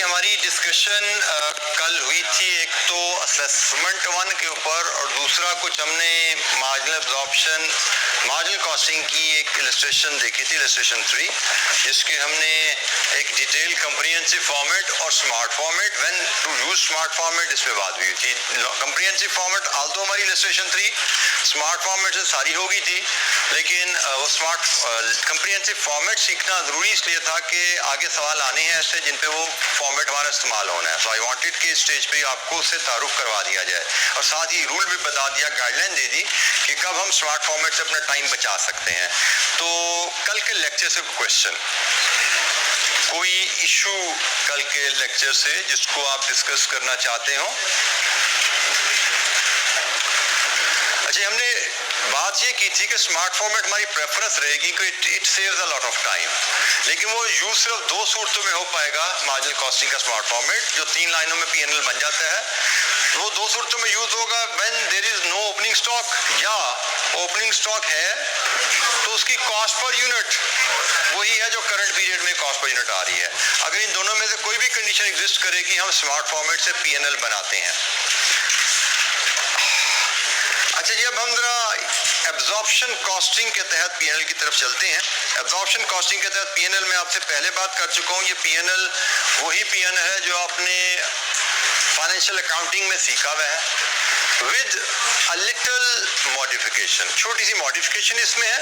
हमारी डिस्कशन कल हुई थी, एक तो असेसमेंट 1 के ऊपर और दूसरा कुछ हमने मार्जिनल एब्जॉर्प्शन मार्जिनल कॉस्टिंग की एक इलस्ट्रेशन देखी थी, इलस्ट्रेशन 3, जिसके हमने एक डिटेल कंप्रिहेंसिव फॉर्मेट और smart format when to use smart format इस पे बात हुई थी। कंप्रिहेंसिव फॉर्मेट आल्दो हमारी इलस्ट्रेशन 3 स्मार्ट फॉर्मेट से सारी हो गई थी, लेकिन वो स्मार्ट कंप्रिहेंसिव फॉर्मेट सीखना जरूरी इसलिए था कि आगे सवाल आने हैं ऐसे जिन पे वो फॉर्मेट हमारा इस्तेमाल होना है। सो आई वांटेड कि स्टेज पे आपको उससे तारुफ करवा दिया जाए और साथ ही रूल भी बता दिया, गाइडलाइन दे दी कि कब हम स्मार्ट फॉर्मेट से अपना टाइम बचा सकते हैं। तो कल के लेक्चर से क्वेश्चन, कोई इशू कल के लेक्चर से जिसको आप डिस्कस करना चाहते हो? अच्छा, हमने बात ये की थी कि स्मार्ट फॉर्मेट हमारी प्रेफरेंस रहेगी कि it saves a lot of time, लेकिन वो यूज सिर्फ 2 सूरतों में हो पाएगा। मार्जिनल कॉस्टिंग का स्मार्ट फॉर्मेट जो 3 लाइनों में पीएनएल बन जाता है, वो 2 सूरतों में यूज होगा when there is no opening stock, या ओपनिंग स्टॉक है तो उसकी कॉस्ट पर यूनिट वही है जो करंट पीरियड में कॉस्ट पर यूनिट आ रही है। अगर इन दोनों में से कोई भी कंडीशन एग्जिस्ट करे कि हम स्मार्ट फॉर्मेट से पीएनएल बनाते हैं। अच्छा जी, अब हम जरा एब्जॉर्प्शन कॉस्टिंग के तहत पीएनएल की तरफ चलते हैं। एब्जॉर्प्शन कॉस्टिंग के तहत पीएनएल में आपसे पहले बात कर चुका हूँ। ये पीएनएल वही पीएनएल है जो आपने फाइनेंशियल अकाउंटिंग में सीखा हुआ है, विद अ लिटिल मॉडिफिकेशन। छोटी सी मॉडिफिकेशन इसमें है,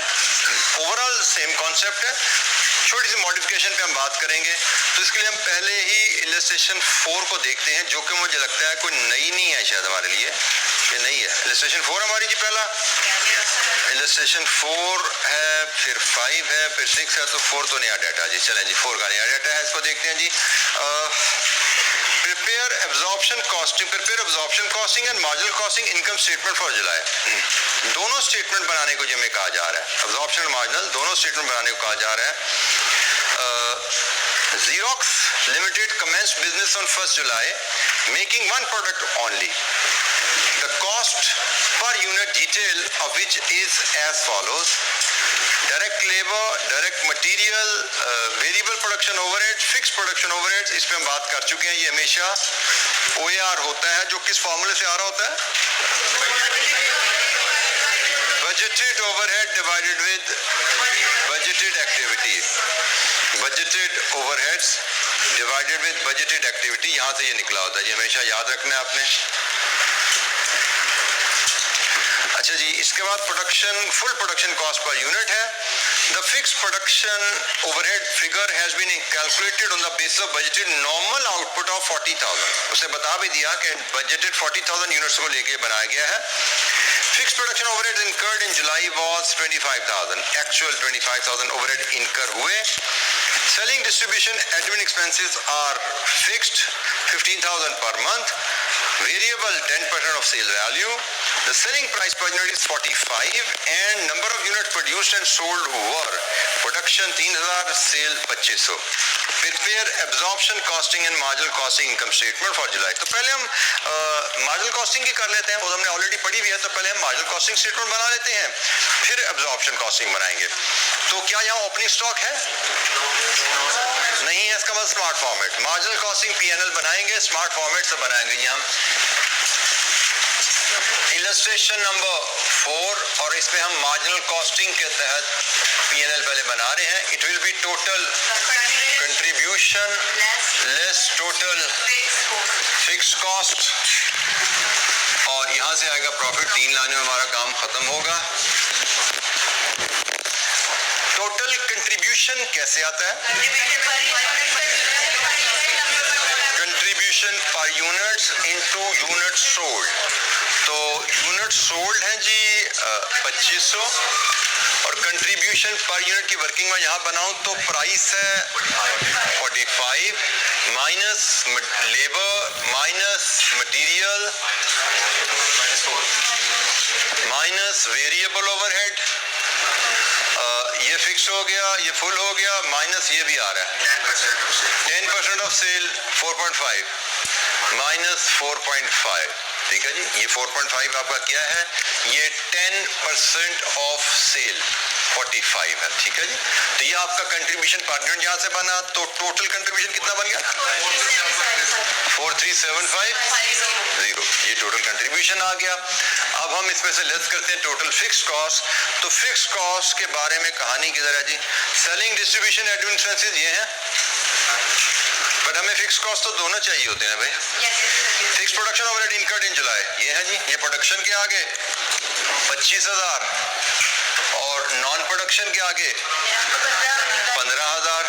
ओवरऑल सेम कॉन्सेप्ट है, छोटी सी मॉडिफिकेशन पे हम बात करेंगे। तो इसके लिए हम पहले ही इलस्ट्रेशन 4 को देखते हैं, जो कि मुझे लगता है कोई नई नहीं है शायद हमारे लिए, ये नहीं है। इलस्ट्रेशन 4 हमारी जी पहला इलस्ट्रेशन 4 है, फिर 5 है, फिर 6 है, तो 4 तो नया डाटा जी। चलें जी, 4 का नया डाटा है, इसको देखते हैं जी। Prepare absorption costing and marginal costing income statement for July. दोनों स्टेटमेंट बनाने को जिम्मे कहा जा रहा है, एब्जॉर्प्शन और मार्जिनल दोनों स्टेटमेंट बनाने को कहा जा रहा है। Xerox Limited commenced business on 1st July, making one product only. The cost per unit detail of which is as follows: direct labor, direct material, variable production overhead, fixed production overheads। इस पे हम बात कर चुके हैं। ये हमेशा OAR होता है, जो किस फॉर्मूले से आ रहा होता है? Budgeted overhead divided with budgeted activities। Budgeted overheads divided with budgeted activity, यहाँ से ये निकला होता है। ये हमेशा याद रखना है आपने। अच्छा जी, इसके बाद production, full production cost per unit है। The fixed production overhead figure has been calculated on the basis of budgeted normal output of 40,000। उसे बता भी दिया कि budgeted 40,000 यूनिट्स को लेके बनाया गया है। Fixed production overhead incurred in July was 25,000। Actual 25,000 overhead incur हुए। Selling, distribution, admin expenses are fixed 15,000 per month। Variable 10% of sale value। The selling price per unit is 45 and number of units produced and sold were production 3,000, sale 2,500। Prepare absorption costing and marginal costing income statement for July। तो पहले हम marginal costing की कर लेते हैं, वो हमने already पढ़ी हुई है। तो पहले हम मार्जिनल कॉस्टिंग स्टेटमेंट बना लेते हैं, फिर एब्जॉर्प्शन कॉस्टिंग बनाएंगे। तो क्या यहाँ ओपनिंग स्टॉक है? नहीं है, इसका मतलब smart format. Marginal costing PNL बनाएंगे, स्मार्ट फॉर्मेट से बनाएंगे जी हम। इलस्ट्रेशन नंबर 4, और इसमें हम मार्जिनल कॉस्टिंग के तहत पीएनएल पहले बना रहे हैं। It will be total contribution less total fix cost, और यहां से आएगा प्रॉफिट। 3 लाइनों में हमारा काम खत्म होगा। टोटल कंट्रीब्यूशन कैसे आता है? कंट्रीब्यूशन पर यूनिट्स इनटू यूनिट सोल्ड। तो यूनिट सोल्ड है जी 2,500, और कंट्रीब्यूशन पर यूनिट की वर्किंग में यहाँ बनाऊं तो प्राइस है 45 minus labour minus material minus variable overhead. ये फिक्स हो गया, ये फुल हो गया, माइनस ये भी आ रहा है 10% ऑफ सेल 4.5 माइनस 4.5। ठीक है जी, ये 4.5 आपका क्या है? ये 10% ऑफ सेल। 45 है, ठीक है जी। तो ये आपका कंट्रीब्यूशन पर यूनिट यहाँ से बना, तो टोटल कंट्रीब्यूशन कितना बन गया? 4375 ये टोटल कंट्रीब्यूशन आ गया। अब हम इसमें से लेस करते हैं टोटल फिक्स कॉस्ट। तो फिक्स कॉस्ट के बारे में कहानी किधर है जी? सेलिंग, डिस्ट्रीब्यूशन, एडमिन एक्सपेंसेस ये हैं, बट हमें फिक्स कॉस्ट तो दोनों चाहिए होते हैं भाई। Fixed production overhead incurred in July, ये है जी। ये प्रोडक्शन के आगे 25,000 और नॉन प्रोडक्शन के आगे 15,000,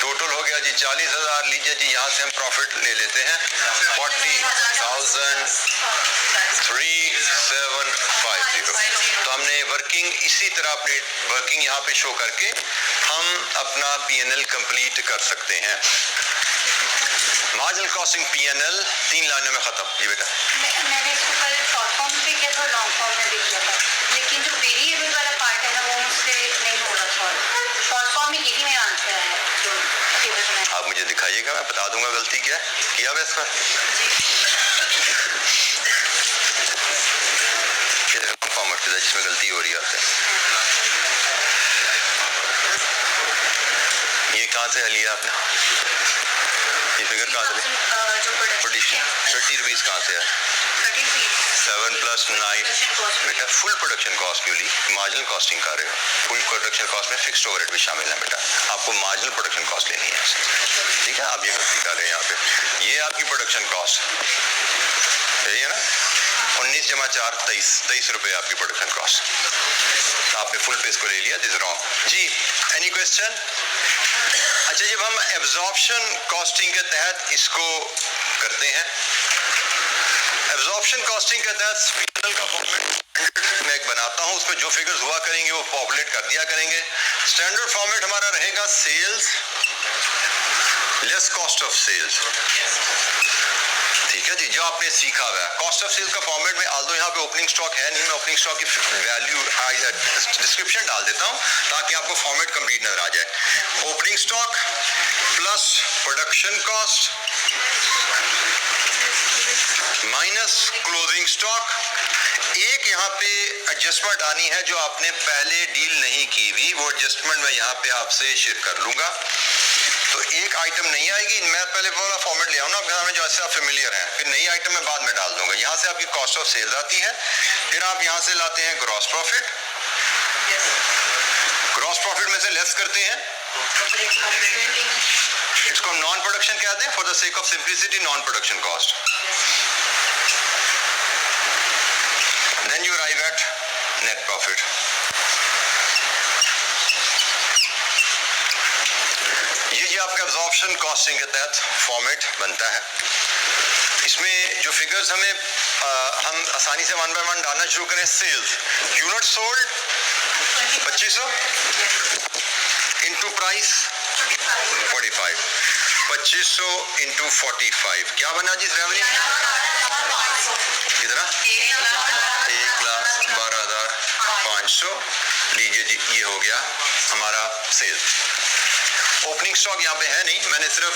टोटल हो गया जी 40,000। लीजिए जी, यहाँ से हम प्रॉफिट ले लेते हैं 40,375। तो हमने वर्किंग इसी तरह अपनी वर्किंग यहाँ पे शो करके हम अपना पीएनएल कंप्लीट कर सकते हैं। मार्जिनल कॉस्टिंग पीएनएल 3 लाइनों में खत्म। जी बेटा, मैंने इसको कल शॉर्ट फॉर्म पे किया था, लॉन्ग फॉर्म में भी किया था, लेकिन जो वेरिएबल वाला पार्ट है ना वो मुझसे नहीं हो रहा सॉल्व। शॉर्ट फॉर्म में यही मेरा आंसर है जो टेबल में। आप मुझे दिखाइएगा, मैं बता दूंगा गलती क्या है किया हुआ इसका। फॉर्मेट जिसमें गलती हो रही है आपसे, ये कहाँ से लिया आपने? ये फिगर कहाँ से? प्रोडक्शन 30 रुपीज कहाँ से है? 7 + 9 बेटा, फुल प्रोडक्शन कॉस्ट क्यों ली? मार्जिनल कॉस्टिंग कर रहे हो। फुल प्रोडक्शन कॉस्ट में फिक्स्ड ओवरहेड भी शामिल है बेटा, आपको मार्जिनल प्रोडक्शन कॉस्ट लेनी है, ठीक है। आप ये गलती कर रहे हैं यहाँ पे। ये आपकी प्रोडक्शन कॉस्ट सही है ना, 19 × 4 23 रुपए आपकी प्रोडक्शन कॉस्ट। आपने फुल पे इसको ले लिया, दिस रॉन्ग जी। Any question? अच्छा, जब हम एब्जॉर्प्शन कॉस्टिंग के तहत इसको करते हैं, एब्जॉर्प्शन कॉस्टिंग के तहत पीएनएल का फॉर्मेट मैं एक बनाता हूं, उसमें जो फिगर्स हुआ करेंगे वो पॉपुलेट कर दिया करेंगे। स्टैंडर्ड फॉर्मेट हमारा रहेगा sales less cost of sales, ठीक है जी, जो आपने सीखा हुआ है। कॉस्ट ऑफ सेल्स का फॉर्मेट में आल्दो यहाँ पे ओपनिंग स्टॉक है नहीं, मैं ओपनिंग स्टॉक की वैल्यू डिस्क्रिप्शन डाल देता हूँ ताकि आपको फॉर्मेट कंप्लीट नजर आ जाए। Opening stock plus production cost minus closing stock. एक यहाँ पे एडजस्टमेंट आनी है जो आपने पहले डील नहीं की हुई, वो एडजस्टमेंट मैं यहाँ पे आपसे शेयर कर लूंगा। तो एक आइटम नहीं आएगी, मैं पहले वाला फॉर्मेट ले आऊँ ना आपके सामने जैसे आप फेमिलियर हैं, फिर नई आइटम मैं बाद में डाल दूंगा। यहाँ से आपकी कॉस्ट ऑफ सेल्स आती है, फिर आप यहाँ से लाते हैं ग्रॉस प्रॉफिट, ग्रॉस प्रॉफिट में से लेस करते हैं, इसको हम नॉन प्रोडक्शन कहते हैं for the sake of simplicity, non production cost. Then you arrive at net profit. ये जी आपका एब्जॉर्प्शन कॉस्टिंग के तहत फॉर्मेट बनता है। इसमें जो फिगर्स हमें हम आसानी से 1 by 1 डालना शुरू करें। Sales, unit sold 2500 into price 45, 2500 into 45 क्या बना जी रेवेन्यू? कितना? 1,12,500। लीजिए जी, ये हो गया हमारा सेल्स। ओपनिंग स्टॉक यहाँ पे है नहीं, मैंने सिर्फ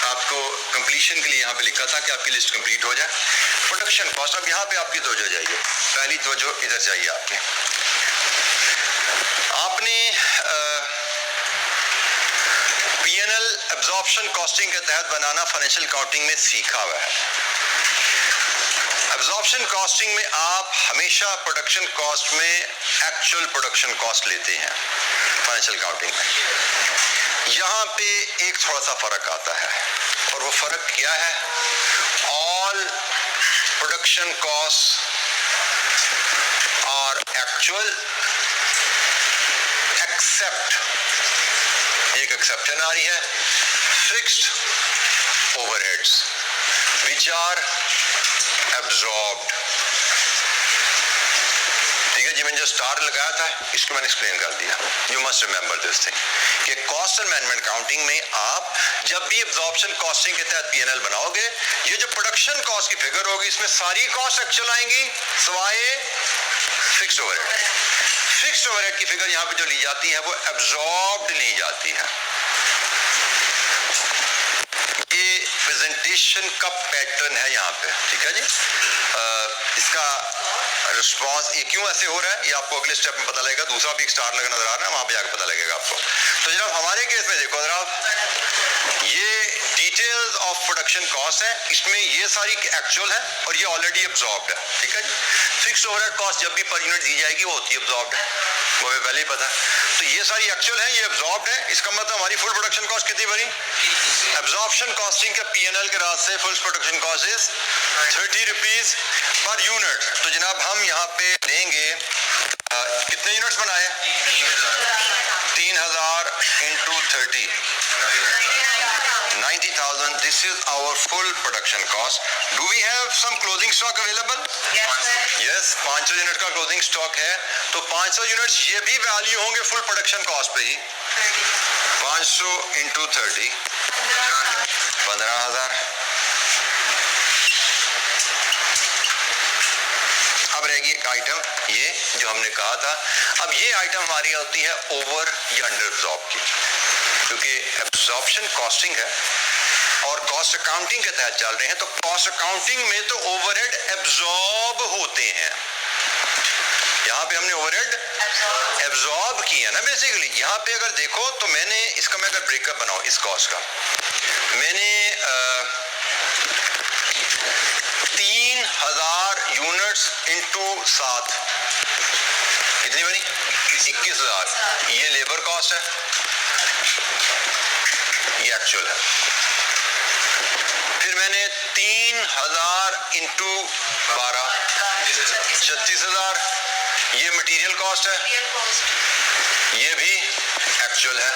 आपको कंप्लीशन के लिए यहाँ पे लिखा था कि आपकी लिस्ट कंप्लीट हो जाए। प्रोडक्शन कॉस्ट अब यहाँ पे आपकी तवज्जो जाइए, पहली तवज्जो इधर चाहिए आपने पीएनएल एब्जॉर्प्शन कॉस्टिंग के तहत बनाना फाइनेंशियल अकाउंटिंग में सीखा हुआ है। एब्जॉर्प्शन कॉस्टिंग में आप हमेशा प्रोडक्शन कॉस्ट में एक्चुअल प्रोडक्शन कॉस्ट लेते हैं फाइनेंशियल अकाउंटिंग में। यहाँ पे एक थोड़ा सा फर्क आता है, और वो फर्क क्या है? All production cost are actual except, एक एक्सेप्शन आ रही है, fixed overheads which are absorbed. ठीक है जी, मैंने जो स्टार लगाया था इसको मैंने एक्सप्लेन कर दिया। You must remember this thing कि कॉस्ट एंड मैनेजमेंट अकाउंटिंग में आप जब भी एब्जॉर्प्शन कॉस्टिंग के तहत पीएनएल बनाओगे, ये जो प्रोडक्शन कॉस्ट की फिगर होगी इसमें सारी कॉस्ट एक्चुअल आएंगी सिवाय फिक्स्ड ओवरहेड। फिक्स्ड ओवरहेड की फिगर यहाँ पे जो ली जाती है वो एब्जॉर्ब्ड ली जाती है। ये प्रेजेंटेशन का पैटर्न है यहाँ पे, ठीक है जी। इसका रिस्पॉन्स ये क्यों ऐसे हो रहा है ये आपको अगले स्टेप में पता लगेगा। दूसरा भी एक स्टार लगा नजर आ रहा है, वहां पे जाकर पता लगेगा आपको। तो जनाब हमारे केस में देखो जनाब, ये डिटेल्स ऑफ प्रोडक्शन कॉस्ट है, इसमें ये सारी एक्चुअल है और ये ऑलरेडी एब्जॉर्ब्ड है, ठीक है जी। फिक्स्ड ओवरहेड कॉस्ट जब भी पर यूनिट दी जाएगी वो होती है एब्जॉर्ब्ड है, वो हमें पहले ही पता है। तो ये सारी एक्चुअल है, ये एब्जॉर्ब्ड है, इसका मतलब हमारी फुल प्रोडक्शन कॉस्ट कितनी बनी? एब्जॉर्प्शन कॉस्टिंग के पीएनएल के राज से full production cost is 30 rupees per unit. तो जनाब हम यहाँ पे लेंगे कितने यूनिट्स बनाए? 3000 into 30, 90,000. This is our full production cost. Do we have some closing stock available? Yes, 500 unit का क्लोजिंग स्टॉक है। तो 500 यूनिट्स ये भी वैल्यू होंगे फुल प्रोडक्शन कॉस्ट पे ही। 500 इंटू 30, 15,000। अब रहेगी एक आइटम ये जो हमने कहा था। अब ये आइटम हमारी होती है ओवर या अंडर एब्जॉर्ब की, क्योंकि एब्जॉर्प्शन कॉस्टिंग है और कॉस्ट अकाउंटिंग के तहत चल रहे हैं। तो कॉस्ट अकाउंटिंग में तो ओवरहेड एब्जॉर्ब होते हैं। यहाँ पे हमने ओवरहेड एब्जॉर्ब किया ना बेसिकली। यहाँ पे अगर देखो तो मैंने इसका, मैं अगर ब्रेकअप बनाऊं इस कॉस्ट का, मैंने 3000 यूनिट्स इंटू 7 कितनी बनी? 21,000। ये लेबर कॉस्ट है, ये एक्चुअल है। फिर मैंने 3000 इंटू 12, 36,000। ये मटेरियल कॉस्ट है, ये भी एक्चुअल है।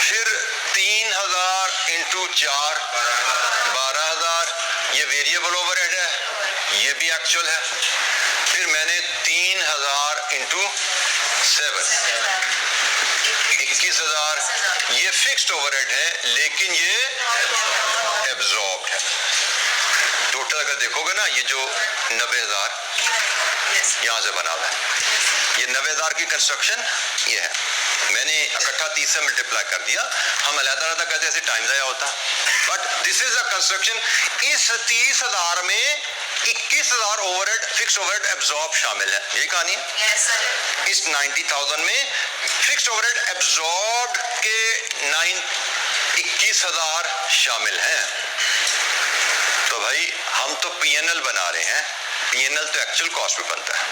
फिर 3000 इंटू 4, 12,000। ये वेरिएबल ओवरहेड है, ये भी एक्चुअल है। फिर मैंने 3000 इंटू 7, 21,000। ये फिक्स्ड ओवरहेड है लेकिन ये एब्जॉर्ब्ड है। टोटल अगर देखोगे ना, ये जो 90,000 यहां से बना हुआ है, ये 90,000 की कंस्ट्रक्शन ये है। मैंने इकट्ठा 30 से मल्टीप्लाई कर दिया। हम अलग-अलग कहते हैं ऐसे टाइम ज़ाया होता, but this is a construction. इस 30,000 में 21,000 ओवरहेड, फिक्स ओवरहेड एब्जॉर्ब शामिल है। यही कहानी है। Yes, sir. इस 90,000 में फिक्स ओवरहेड एब्जॉर्ब के 21,000 शामिल हैं। तो भाई हम तो पीएनएल बना रहे हैं, पीएनएल तो एक्चुअल कॉस्ट पे बनता है,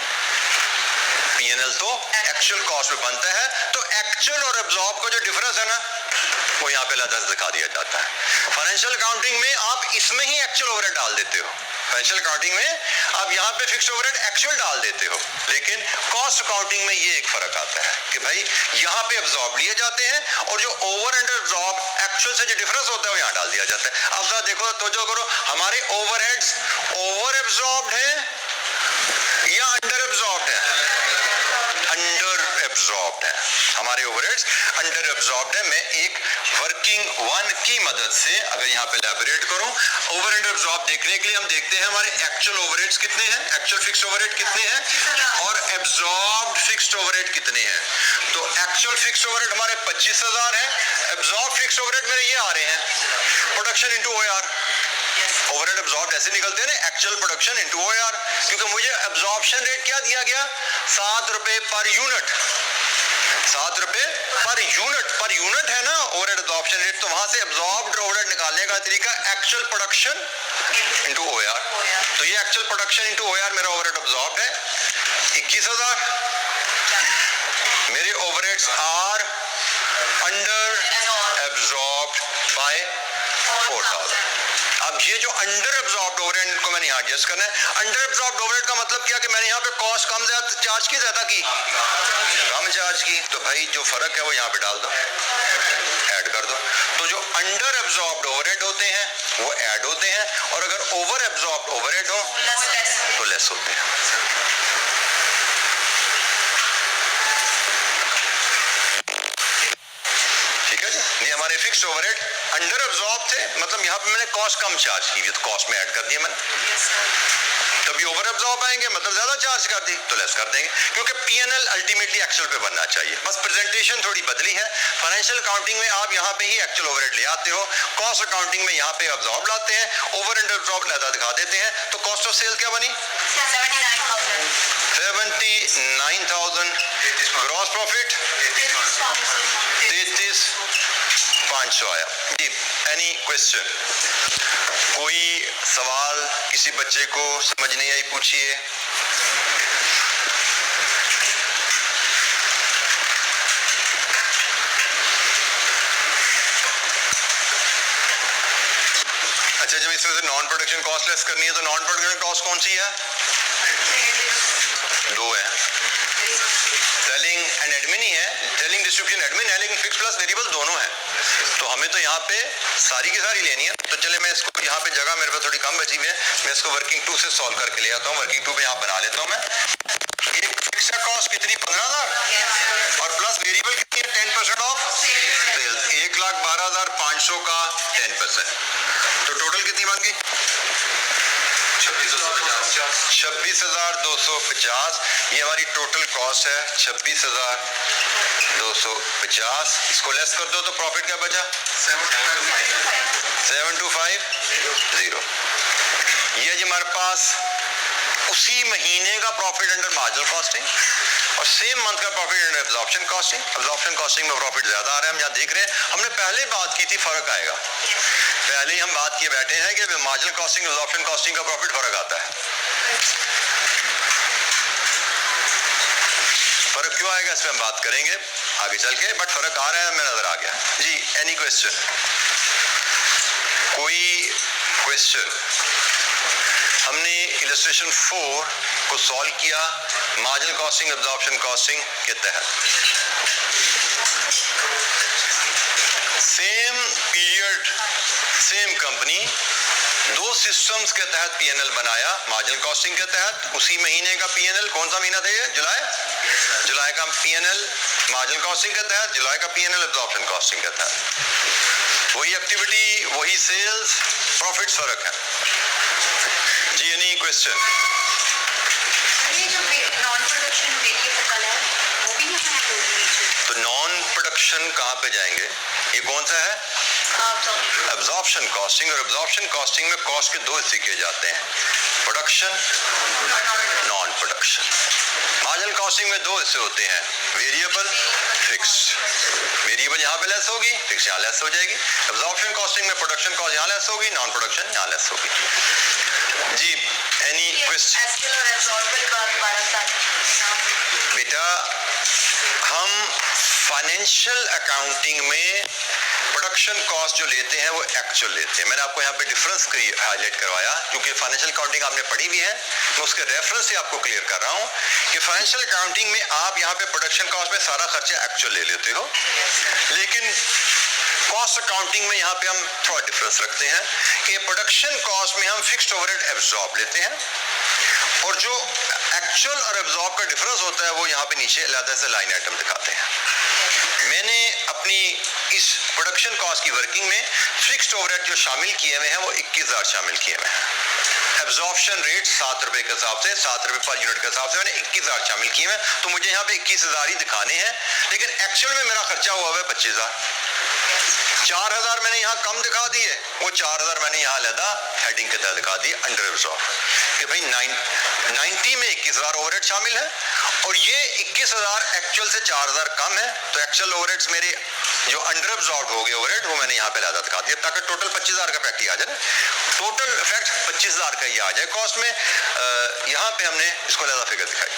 पीएनएल तो एक्चुअल कॉस्ट पे बनता है। तो एक्चुअल और एब्जॉर्ब का जो डिफरेंस है ना, वो यहाँ पे अलग से दिखा दिया जाता है। फाइनेंशियल अकाउंटिंग में आप इसमें ही एक्चुअल ओवरहेड डाल देते हो, फाइनेंशियल अकाउंटिंग में आप यहाँ पे फिक्स्ड ओवरहेड एक्चुअल डाल देते हो, लेकिन कॉस्ट अकाउंटिंग में ये एक फर्क आता है कि भाई यहाँ पे एब्जॉर्ब लिए जाते हैं और जो ओवर अंडर एब्जॉर्ब एक्चुअल से जो डिफरेंस होता है वो यहाँ डाल दिया जाता है। अब जरा देखो तो जो करो, हमारे ओवरहेड्स ओवर एब्जॉर्ब्ड है या अंडर एब्जॉर्ब्ड है? अंडर एब्जॉर्ब्ड है। हमारे ओवरहेड्स अंडर एब्जॉर्ब्ड है। मैं एक वर्किंग वन की मदद से अगर यहाँ पे एलैबोरेट करूं, ओवर अंडर एब्जॉर्ब देखने के लिए हम देखते हैं हमारे एक्चुअल ओवरहेड्स कितने हैं, एक्चुअल फिक्स्ड ओवरहेड कितने हैं और एब्जॉर्ब्ड फिक्स्ड ओवरहेड कितने हैं। तो एक्चुअल फिक्स्ड ओवरहेड हमारे 25,000 है, एब्जॉर्ब फिक्स्ड ओवरहेड मेरे ये आ रहे हैं, production into OR. Overhead absorb ऐसे निकलते हैं ना, एक्चुअल प्रोडक्शन इंटू ओआर, क्योंकि मुझे एब्जॉर्प्शन रेट क्या दिया गया? 7 रुपए पर यूनिट। 7 रुपए पर यूनिट है ना ओवरहेड एब्जॉर्प्शन रेट। तो वहां से एब्जॉर्ब्ड ओवरहेड निकालने का तरीका एक्चुअल प्रोडक्शन इंटू ओआर। तो ये एक्चुअल प्रोडक्शन इंटू ओआर मेरा ओवरहेड एब्जॉर्ब्ड है 21,000। मेरे overheads are under absorbed by 4,000। अब ये जो अंडर एब्जॉर्ब्ड ओवरहेड को मैंने यहाँ एडजस्ट करना है। अंडर एब्जॉर्ब्ड ओवरहेड का मतलब क्या कि मैंने यहाँ पे कॉस्ट कम चार्ज की, ज्यादा की, कम चार्ज की। तो भाई जो फर्क है वो यहाँ पे डाल दो, ऐड कर दो। तो जो अंडर एब्जॉर्ब्ड ओवरहेड होते हैं वो ऐड होते हैं और अगर ओवर एब्जॉर्ब्ड ओवरहेड हो तो लेस होते हैं। ठीक है जी, ये हमारे फिक्स्ड ओवरहेड अंडर अब्जॉर्ब थे, मतलब यहाँ पे मैंने कॉस्ट कम चार्ज की, तो कॉस्ट में ऐड कर दिया मैंने। कभी ओवर अब्जॉर्ब आएंगे मतलब ज्यादा चार्ज कर दी तो लेस कर देंगे, क्योंकि पीएनएल अल्टीमेटली एक्चुअल पे बनना चाहिए, बस प्रेजेंटेशन थोड़ी बदली है। फाइनेंशियल अकाउंटिंग में आप यहाँ पे ही एक्चुअल ओवरहेड ले आते हो, कॉस्ट अकाउंटिंग में यहाँ पे अब्जॉर्ब लाते हैं, ओवर एंड अब्जॉर्ब लहदा दिखा देते हैं। तो कॉस्ट ऑफ सेल क्या बनी? 79,000। ग्रॉस प्रॉफिट 33,500 आया जी। Any question? कोई सवाल किसी बच्चे को समझ नहीं आई पूछिए। अच्छा, जब इसमें से नॉन प्रोडक्शन कॉस्ट लेस करनी है तो नॉन प्रोडक्शन कॉस्ट कौन सी है? दो है, सेलिंग एंड एडमिन ही है, सेलिंग डिस्ट्रीब्यूशन एडमिन है, लेकिन फिक्स प्लस वेरिएबल दोनों है। तो हमें तो यहाँ पे सारी की सारी लेनी है। तो चले मैं इसको, यहाँ पे जगह मेरे पास थोड़ी कम बची हुई है, मैं इसको वर्किंग 2 से सॉल्व करके ले आता हूँ। वर्किंग 2 पे यहाँ बना लेता हूँ मैं। एक फिक्स कॉस्ट कितनी? 15,000 और प्लस वेरिएबल कितनी है? 10% ऑफ सेल्स, 1,12,500 का 10%। तो टोटल कितनी बन गई? 26,250। ये हमारी टोटल कॉस्ट है 26,250। इसको लेस कर दो तो प्रॉफिट क्या बचा? 7,250। ये जी हमारे पास उसी महीने का प्रॉफिट अंडर मार्जिनल कॉस्टिंग और सेम मंथ का profit under absorption costing. Absorption costing में प्रॉफिट ज्यादा आ रहा है, हम यहाँ देख रहे हैं। हमने पहले बात की थी फर्क आएगा, पहले ही हम बात किए बैठे हैं कि मार्जिनल कॉस्टिंग एब्जॉर्प्शन कॉस्टिंग का प्रॉफिट फर्क आता है। फर्क क्यों आएगा इसमें हम बात करेंगे आगे चल के, बट फर्क आ रहा है, हमें नजर आ गया जी। Any question? कोई क्वेश्चन? हमने इलस्ट्रेशन 4 को सॉल्व किया मार्जिनल कॉस्टिंग एब्जॉर्प्शन कॉस्टिंग के तहत। सेम पीरियड सेम कंपनी, दो सिस्टम्स के तहत पीएनएल बनाया। मार्जिनल कॉस्टिंग के तहत उसी महीने का पीएनएल, कौन सा महीना था ये? जुलाई। जुलाई का पीएनएल मार्जिनल कॉस्टिंग के तहत, जुलाई का पीएनएल एब्जॉर्प्शन कॉस्टिंग के तहत। वही एक्टिविटी, वही सेल्स, प्रॉफिट फर्क है जी। Any question? तो नॉन प्रोडक्शन कहाँ पे जाएंगे? ये कौन सा है? Absorption costing. और एब्जॉर्प्शन कॉस्टिंग में कॉस्ट के दो हिस्से किए जाते हैं, production, non production. Marginal costing में दो हिस्से होते हैं, वेरिएबल, फिक्स्ड। वेरिएबल यहाँ पे लेस होगी, फिक्स यहाँ लेस हो जाएगी। एब्जॉर्प्शन कॉस्टिंग में प्रोडक्शन कॉस्ट यहाँ लेस होगी, नॉन प्रोडक्शन यहाँ लेस होगी जी। Any question? बेटा हम फाइनेंशियल अकाउंटिंग में प्रोडक्शन कॉस्ट जो लेते हैं वो एक्चुअल लेते हैं। मैंने आपको यहाँ पे डिफरेंस हाईलाइट करवाया, क्योंकि फाइनेंशियल अकाउंटिंग आपने पढ़ी भी है, मैं उसके रेफरेंस से आपको क्लियर कर रहा हूँ कि फाइनेंशियल अकाउंटिंग में आप यहाँ पे प्रोडक्शन कॉस्ट में सारा खर्चा एक्चुअल ले लेते हो, लेकिन कॉस्ट अकाउंटिंग में यहाँ पे हम थोड़ा डिफरेंस रखते हैं कि प्रोडक्शन कॉस्ट में हम फिक्स्ड ओवरहेड एब्जॉर्ब लेते हैं, और जो एक्चुअल और एब्जॉर्ब का डिफरेंस होता है वो यहाँ पे नीचे अलग से लाइन आइटम दिखाते हैं। मैंने अपनी इस प्रोडक्शन कॉस्ट की वर्किंग में फिक्स्ड ओवरहेड जो शामिल किए हुए हैं वो 21,000 शामिल किए हुए हैं। एब्जॉर्प्शन रेट 7 रुपए के हिसाब से, 7 रुपए पर यूनिट के हिसाब से मैंने 21,000 शामिल किए हैं। तो मुझे यहाँ पे 21,000 ही दिखाने हैं, लेकिन एक्चुअल में मेरा खर्चा हुआ है 25,000। 4,000 मैंने यहाँ कम दिखा दिए, वो 4,000 मैंने यहाँ अलग हेडिंग के तहत दिखा दिए अंडर एब्जॉर्ब, कि भाई 90 में 21,000 ओवरहेड शामिल है, और ये 21,000 एक्चुअल से 4,000 कम है। तो एक्चुअल ओवरहेड्स मेरे जो अंडर एब्जॉर्ब हो गए ओवरहेड वो मैंने यहाँ पे लादा दिखा दिया, ताकि टोटल 25,000 का इफेक्ट ही आ जाए। टोटल इफेक्ट 25,000 का ही आ जाए कॉस्ट में। यहाँ पे हमने इसको लादा फिगर दिखाई।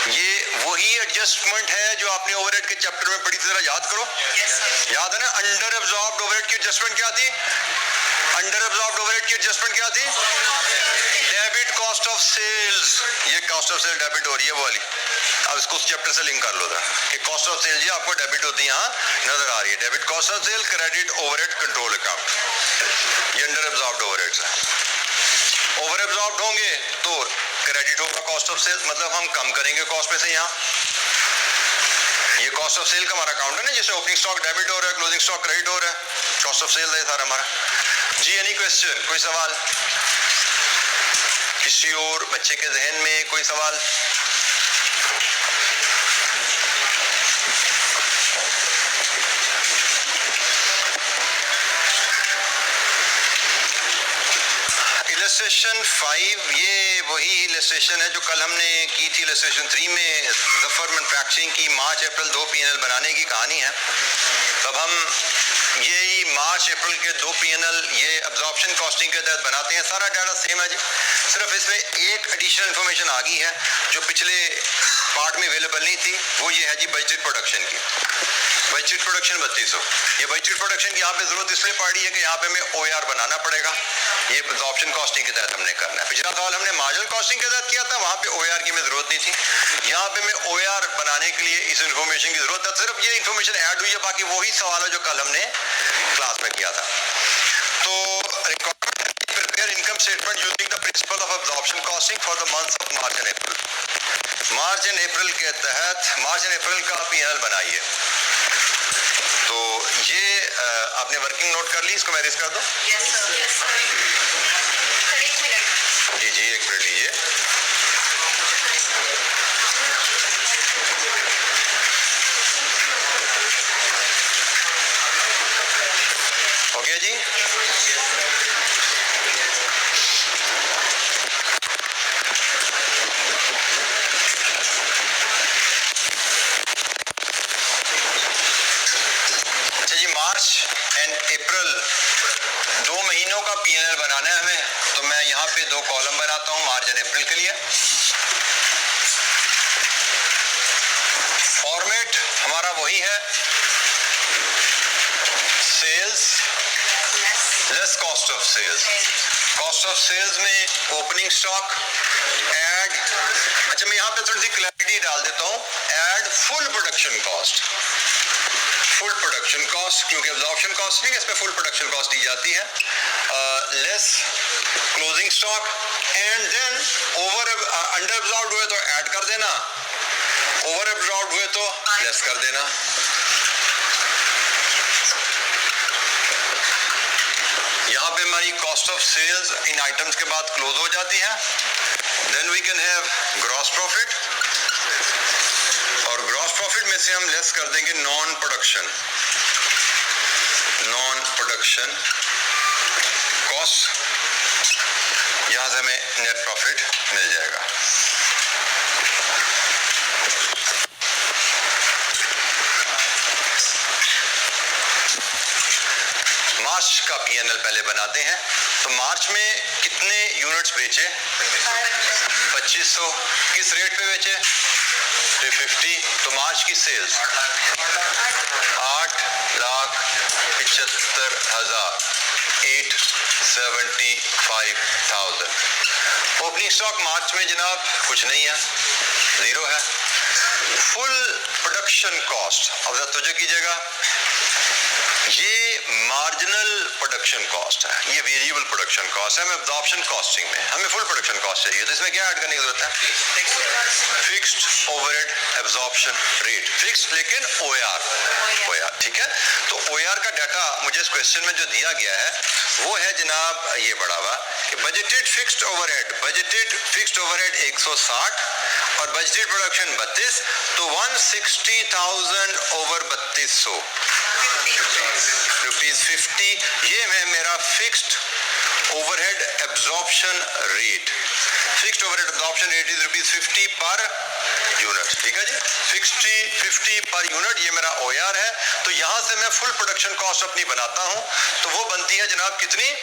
ये वही एडजस्टमेंट है जो आपने ओवरहेड के चैप्टर में पढ़ी थी, जरा याद करो। याद है ना, अंडर एब्जॉर्ब्ड ओवरहेड की एडजस्टमेंट क्या थी? अंडर एब्जॉर्ब्ड ओवरहेड की एडजस्टमेंट क्या थी? Debit cost of sales. ये कॉस्ट ऑफ सेल डेबिट हो रही है वो वाली। अब इसको उस चैप्टर से लिंक कर लो जरा, कि कॉस्ट ऑफ सेल जी आपको डेबिट होती है, यहाँ नजर आ रही है। Debit cost of sale, credit overhead control account, ये अंडर एब्जॉर्ब्ड ओवरहेड्स है। ओवर एब्जॉर्ब्ड होंगे तो क्रेडिट होगा कॉस्ट ऑफ सेल, मतलब हम कम करेंगे कॉस्ट में से। यहाँ ये कॉस्ट ऑफ सेल का हमारा अकाउंट है ना, जिसमें ओपनिंग स्टॉक डेबिट हो रहा है, क्लोजिंग स्टॉक क्रेडिट हो रहा है, कॉस्ट ऑफ सेल है सारा हमारा। जी एनी क्वेश्चन, कोई सवाल किसी और बच्चे के जहन में, कोई सवाल? इलस्ट्रेशन 5 ये वही इलस्ट्रेशन है जो कल हमने की थी इलस्ट्रेशन 3 में, जफर मैन्युफैक्चरिंग की मार्च अप्रैल 2 P&L बनाने की कहानी है। तब हम यही मार्च अप्रैल के 2 P&L ये अब्जॉर्प्शन कॉस्टिंग के तहत बनाते हैं। सारा डाटा सेम है जी, सिर्फ इसमें एक एडिशनल इंफॉर्मेशन आ गई है जो पिछले पार्ट में अवेलेबल नहीं थी, वो ये है जी बजटेड प्रोडक्शन की। बजटेड प्रोडक्शन 3200, ये बजटेड प्रोडक्शन की यहाँ पे जरूरत इसलिए पड़ रही है कि यहाँ पे हमें OR बनाना पड़ेगा, ये अब्जॉर्प्शन कॉस्टिंग के तहत हमने करना है। पिछला सवाल हमने मार्जिनल कॉस्टिंग के तहत किया था, वहाँ पे OR की में जरूरत नहीं थी। यहाँ पे हमें OR बनाने के लिए इस इंफॉर्मेशन की जरूरत है, सिर्फ ये इंफॉर्मेशन ऐड हुई है, बाकी वही सवाल है जो कल हमने क्लास में किया था। तो prepare income statement using the principle of absorption costing for the months of March and April. March and April के तहत मार्च एंड अप्रैल का P&L बनाइए। तो ये आपने वर्किंग नोट कर ली, इसको मैं रिस्क कर दूं? Yes sir. सर एक मिनट। जी जी एक मिनट लीजिए। हो गया जी? अच्छा जी, मार्च एंड अप्रैल 2 महीनों का P&L बनाना है हमें, तो मैं यहाँ पे 2 कॉलम बनाता हूँ मार्च एंड अप्रैल के लिए। फॉर्मेट हमारा वही है, sales less cost of sales. Cost of sales में ओपनिंग स्टॉक ऐड, अच्छा मैं यहाँ पे थोड़ी सी क्लैरिटी डाल देता हूँ, add full production cost, full production cost, क्योंकि अब्जॉर्प्शन कॉस्ट नहीं है, इसमें फुल प्रोडक्शन कॉस्ट दी जाती है, less closing stock, and then over under absorbed हुए तो ऐड कर देना, ओवर एब्जॉर्ब्ड हुए तो लेस कर देना। यहाँ पे हमारी कॉस्ट ऑफ सेल्स इन आइटम्स के बाद क्लोज हो जाती है। Then we can have gross profit, और ग्रॉस प्रॉफिट में से हम लेस कर देंगे नॉन प्रोडक्शन कॉस्ट, यहाँ से हमें नेट प्रॉफिट मिल जाएगा। मार्च का P&L पहले बनाते हैं। तो मार्च में कितने यूनिट्स बेचे? 2500। किस रेट पे बेचे? 350। तो मार्च की सेल्स 8,75,000, 875,000। ओपनिंग स्टॉक मार्च में जनाब कुछ नहीं है, 0 है। फुल प्रोडक्शन कॉस्ट, अब जरा तवज्जो कीजिएगा, ये मार्जिनल प्रोडक्शन कॉस्ट है, ये वेरिएबल प्रोडक्शन कॉस्ट है। हमें अब्जॉर्प्शन कॉस्टिंग में हमें फुल प्रोडक्शन कॉस्ट चाहिए, तो इसमें क्या ऐड करने की जरूरत है? Fixed overhead absorption rate, fixed लेकिन OR, ठीक है। तो OR का डाटा मुझे इस क्वेश्चन में जो दिया गया है वो है जनाब ये पड़ा हुआ कि बजटेड फिक्स्ड ओवरहेड 160 और बजटेड प्रोडक्शन 32, तो 160,000 ओवर 3200 ₹50, ये है मेरा fixed overhead absorption rate. Fixed overhead absorption rate is ₹50 per unit, ठीक है जी। 50 पर यूनिट ये मेरा OR है। तो यहां से मैं फुल प्रोडक्शन कॉस्ट अपनी बनाता हूं, तो वो बनती है जनाब कितनी?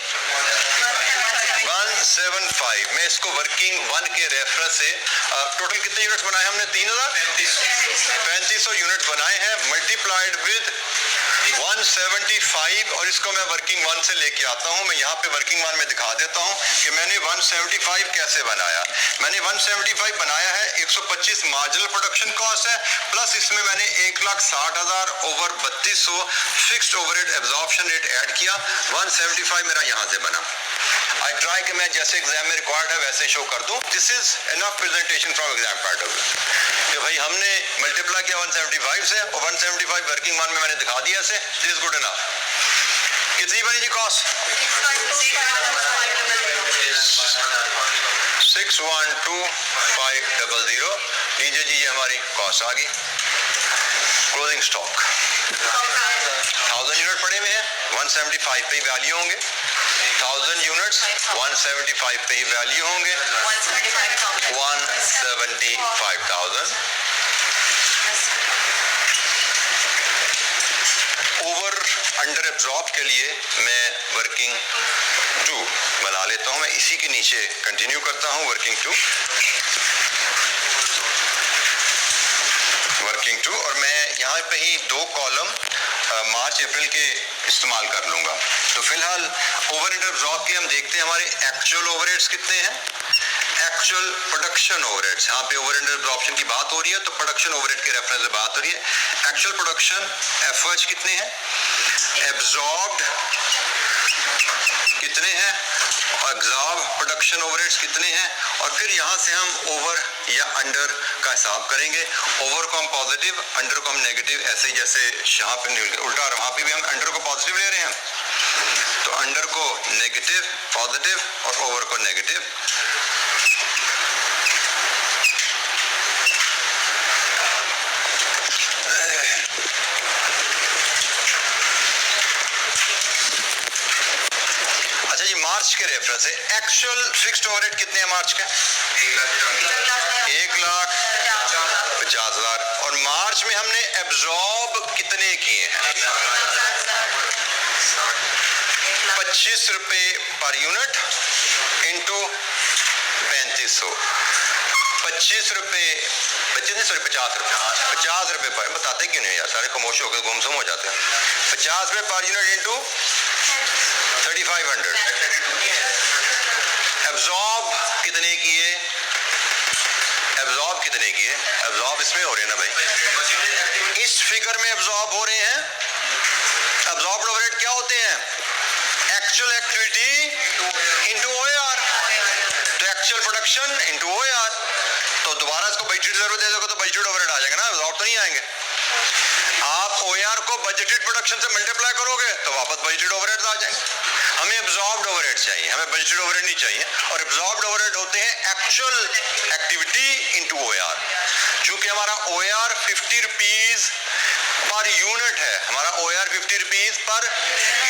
175। मैं इसको वर्किंग 1 के रेफरेंस से टोटल कितने यूनिट्स बनाए हमने? 3500 यूनिट्स बनाए हैं, मल्टीप्लाइड विद 175, और इसको मैं वर्किंग 1 से लेके आता हूं। मैं यहाँ पे वर्किंग 1 में दिखा देता हूं कि मैंने 175 कैसे बनाया। मैंने 175 बनाया है, 125 मार्जिनल प्रोडक्शन कॉस्ट है, प्लस इसमें मैंने 1,60,000 over 3200 fixed overhead absorption rate add किया। 175 मेरा यहाँ से बना। आई ट्राई कि मैं जैसे एग्जाम में रिक्वायर्ड है वैसे शो कर दूं। This is enough presentation from exam point of view. कि भाई हमने मल्टीप्लाई किया 175 से और 175 वर्किंग मान में मैंने दिखा दिया से, दिस इज गुड इनफ। कितनी बनी जी कॉस्ट? 612500। लीजिए जी, ये हमारी कॉस्ट आ गई। क्लोजिंग स्टॉक 1000 यूनिट पड़े हुए हैं, 175 पे ही वैल्यू होंगे। 1000 यूनिट्स 175 पे ही वैल्यू होंगे, 175,000। ओवर अंडर एब्जॉर्ब के लिए मैं वर्किंग 2 बना लेता हूं। मैं इसी के नीचे कंटिन्यू करता हूं वर्किंग 2 और मैं यहाँ पे ही 2 कॉलम मार्च अप्रैल के इस्तेमाल कर लूंगा। तो फिलहाल ओवर अंडर एब्जॉर्ब के हम देखते हैं हमारे एक्चुअल ओवरहेड्स कितने हैं, एक्चुअल प्रोडक्शन ओवरहेड्स। यहाँ पे ओवर अंडर एब्जॉर्प्शन की बात हो रही है तो प्रोडक्शन ओवरहेड के रेफरेंस से बात हो रही है। एक्चुअल प्रोडक्शन एफओएच कितने हैं, एब्जॉर्ब्ड कितने हैं, एब्जॉर्ब प्रोडक्शन ओवरहेड्स कितने हैं, और फिर यहाँ से हम ओवर या अंडर का हिसाब करेंगे। ओवर को हम पॉजिटिव, अंडर को हम नेगेटिव, ऐसे ही जैसे यहाँ पे उल्टा, वहाँ पे भी हम अंडर को पॉजिटिव ले रहे हैं तो अंडर को नेगेटिव, पॉजिटिव और ओवर को नेगेटिव। अच्छा जी, मार्च के रेफरेंस से एक्चुअल फिक्स्ड ओवरहेड कितने हैं मार्च के? 1,50,000। और मार्च में हमने एब्जॉर्ब कितने किए हैं? 25 रुपए पर यूनिट इंटू 3500। 25 रुपए, 50 रुपए पर, बताते क्यों नहीं यार, सारे खामोश होकर गुमसुम हो जाते हैं। 50 रुपए पर यूनिट इंटू 3500। एब्जॉर्ब कितने किए? एब्जॉर्ब कितने किए? एब्जॉर्ब इसमें हो रहे हैं ना भाई, इस फिगर में एब्जॉर्ब हो रहे हैं। एब्जॉर्ब्ड ओवरहेड क्या होते हैं? एक्चुअल एक्टिविटी इंटू ओआर, तो एक्चुअल प्रोडक्शन इंटू ओआर। तो दोबारा इसको बजटेड रिजर्व दे दोगे तो बजटेड ओवरहेड आ जाएगा ना, एब्जॉर्ब तो नहीं आएंगे। आप ओआर को बजटेड प्रोडक्शन से मल्टीप्लाई करोगे तो वापस बजटेड ओवरहेड्स आ जाएंगे। हमें एब्जॉर्ब्ड ओवरहेड चाहिए, हमें बजटेड ओवरहेड नहीं चाहिए। और एब्जॉर्ब्ड ओवरहेड होते हैं एक्चुअल एक्टिविटी इनटू ओआर। चूंकि हमारा ओआर 50 रुपीज पर यूनिट है, हमारा ओआर 50 रुपीज पर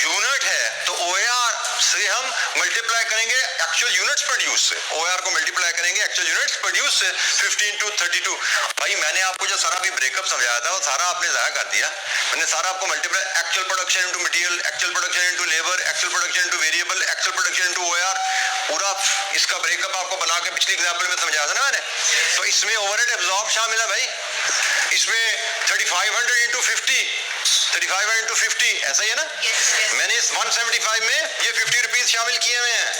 यूनिट है, तो ओआर से हम मल्टीप्लाई करेंगे एक्चुअल यूनिट्स प्रोड्यूस से। ओआर को मल्टीप्लाई करेंगे एक्चुअल यूनिट्स प्रोड्यूस से, 15 to 32। भाई मैंने आपको जो सारा भी ब्रेकअप समझाया था वो सारा आपने ज़ाया कर दिया। मैंने सारा आपको multiply, actual production into material, actual production into labour, actual production into variable, actual production into OR, पूरा इसका ब्रेकअप आपको बना के पिछली एग्जांपल में समझाया था ना मैंने। तो इसमें ओवरहेड एब्जॉर्ब शामिल है भाई, इसमें 3500 इंटू 50, 3500 इंटू 50 ऐसा ही है ना। मैंने इस 175 में ये 50 रुपीज शामिल किए हुए हैं,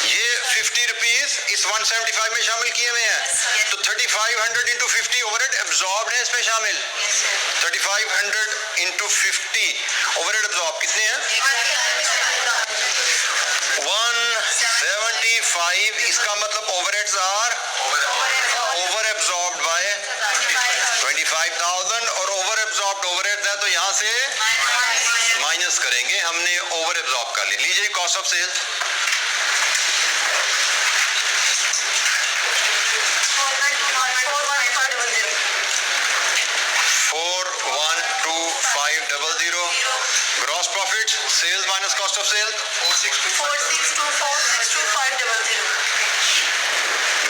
ये 50 रुपीज इस 175 में शामिल किए हुए हैं। तो 3500 इंटू 50 ओवरहेड एब्जॉर्ब है इसमें शामिल। 3500 इंटू 50 ओवरहेड एब्जॉर्ब कितने हैं? 175। इसका मतलब overheads are over absorbed by 25,000 और ओवर एब्जॉर्ब्ड ओवरहेड्स है तो यहाँ से माइनस करेंगे, हमने ओवर एब्जॉर्ब कर लिया। लीजिए cost of sale 412500। Gross profit sales minus cost of sale 4624625000।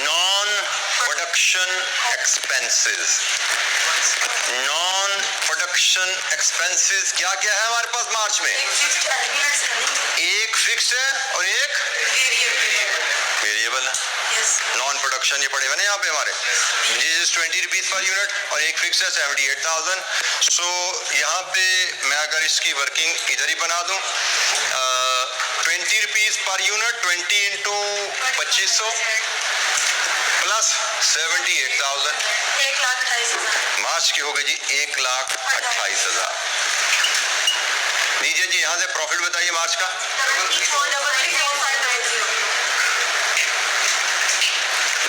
Non production expenses. Non production expenses क्या क्या है हमारे पास मार्च में? एक फिक्स है और एक वेरिएबल है। नॉन प्रोडक्शन ये पड़े हुए ना यहाँ पे हमारे, this is 20 rupees per unit और एक फिक्स है 78,000। सो यहाँ पे मैं अगर इसकी वर्किंग इधर ही बना दूं, 20 rupees per unit, 20 into 2500 plus 78,000, 1,28,000 मार्च की हो गई जी 1,28,000। लीजिए जी यहाँ से प्रॉफिट बताइए मार्च का।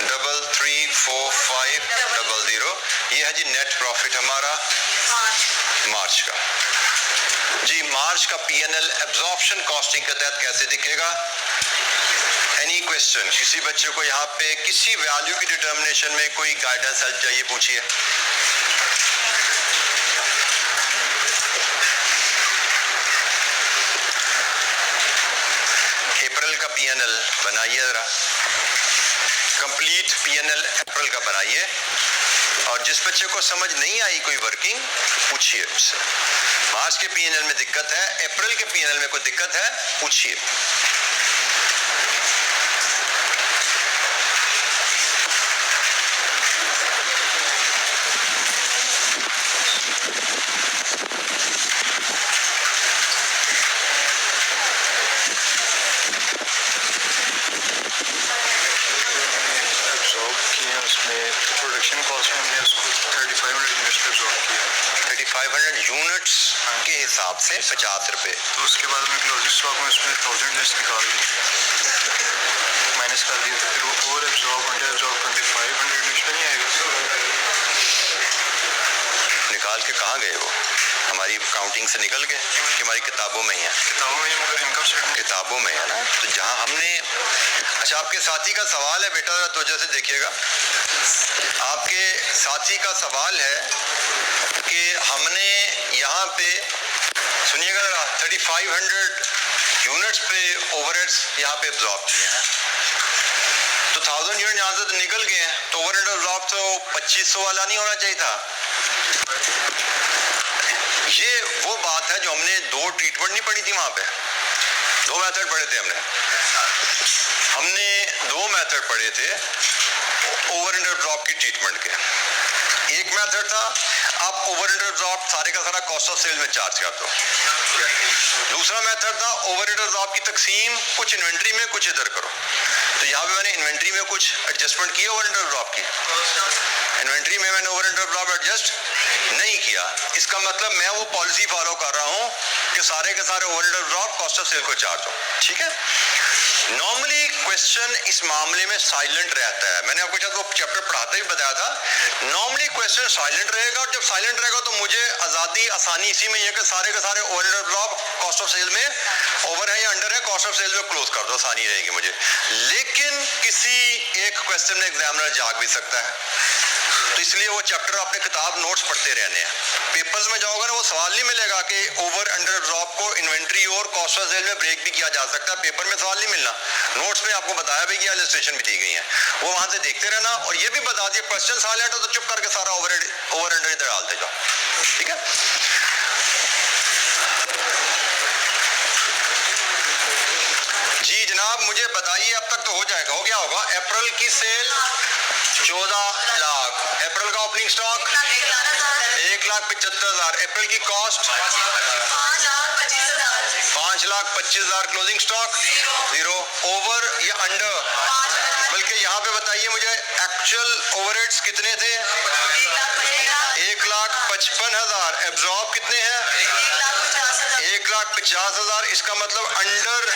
334500। 000। ये है जी नेट प्रॉफिट हमारा मार्च का। जी मार्च का P&L एब्जॉर्प्शन कॉस्टिंग के तहत कैसे दिखेगा? Any question? किसी बच्चे को यहाँ पे किसी वैल्यू की डिटर्मिनेशन में कोई गाइडेंस हेल्प चाहिए, पूछिए। अप्रैल का P&L बनाइए जरा, कंप्लीट P&L अप्रैल का बनाइए, और जिस बच्चे को समझ नहीं आई कोई वर्किंग पूछिए उससे। मार्च के P&L में दिक्कत है, अप्रैल के P&L में कोई दिक्कत है, पूछिए। प्रोडक्शन कॉस्ट में हमने उसको 3500 यूनिट्स पे एब्जॉर्ब किया। 3500 यूनिट्स के हिसाब से 50 रुपए। तो उसके बाद में क्लोजिंग स्टॉक में उसमें 1000 यूनिट्स निकाल दी, माइनस कर दिए, तो फिर वो over absorb under absorb 2500 units पे नहीं आएगा। निकाल के कहाँ गए वो? हमारी काउंटिंग से निकल गए कि हमारी किताबों में ही है? किताबों में ही, मगर इनकम स्टेटमेंट किताबों में है ना। तो जहाँ हमने, अच्छा आपके साथी का सवाल है बेटा, तो वजह से देखिएगा, आपके साथी का सवाल है कि हमने यहाँ पे सुनिएगा जरा 3500 यूनिट्स पे ओवरहेड्स यहाँ पे एब्जॉर्ब किए हैं, तो 1000 यूनिट यहाँ से तो निकल गए हैं, तो ओवरहेड एब्जॉर्ब तो 2500 वाला नहीं होना चाहिए था। ये वो बात है जो हमने दो ट्रीटमेंट नहीं पढ़ी थी वहां पे, दो मेथड पढ़े थे हमने दो मेथड पढ़े थे ओवर एंडर ड्रॉप की ट्रीटमेंट के। एक मेथड था आप ओवर एंडर ड्रॉप सारे का सारा कॉस्ट ऑफ सेल में चार्ज कर दो। दूसरा मेथड था ओवर एंडर ड्रॉप की तकसीम कुछ इन्वेंट्री में कुछ इधर करो। तो यहाँ पे मैंने इन्वेंट्री में कुछ एडजस्टमेंट की ओवर एंडर ड्रॉप की, इन्वेंट्री में मैंने ओवर एंडर ड्रॉप एडजस्ट नहीं किया। इसका मतलब मैं वो पॉलिसी फॉलो कर रहा हूँ कि सारे के सारे over under drop cost of sale को चार्ज हो। ठीक है, नॉर्मली क्वेश्चन इस मामले में साइलेंट रहता है। मैंने आपको शायद वो चैप्टर पढ़ाते ही बताया था, नॉर्मली क्वेश्चन साइलेंट रहेगा, और जब साइलेंट रहेगा तो मुझे आजादी आसानी इसी में ये कि सारे के सारे over under drop cost of sale में ओवर है या अंडर है, कॉस्ट ऑफ सेल में क्लोज कर दो, आसानी रहेगी मुझे। लेकिन किसी एक क्वेश्चन में एग्जामिनर जाग भी सकता है, तो इसलिए वो चैप्टर अपने किताब नोट्स पढ़ते रहने हैं। पेपर्स में जाओगे ना, वो सवाल नहीं मिलेगा कि ओवर अंडर ड्रॉप को इन्वेंट्री और कॉस्ट ऑफ सेल में ब्रेक भी किया जा सकता है, पेपर में सवाल नहीं मिलना। नोट्स में आपको बताया भी गया, इलस्ट्रेशन भी दी गई है, वो वहां से देखते रहना। और ये भी बता दिए क्वेश्चन साइलेंट हो तो चुप करके सारा ओवर अंडर इधर डालते जाओ। ठीक है, जी जनाब मुझे बताइए, अब तक तो हो जाएगा, हो गया होगा। अप्रैल की सेल 14 लाख, अप्रैल का ओपनिंग स्टॉक 1,75,000, अप्रैल की कॉस्ट 5,25,000, क्लोजिंग स्टॉक 0, ओवर या अंडर? बल्कि यहाँ पे बताइए मुझे एक्चुअल ओवरहेड्स कितने थे? 1,55,000, एब्जॉर्ब कितने हैं? 1,50,000, इसका मतलब अंडर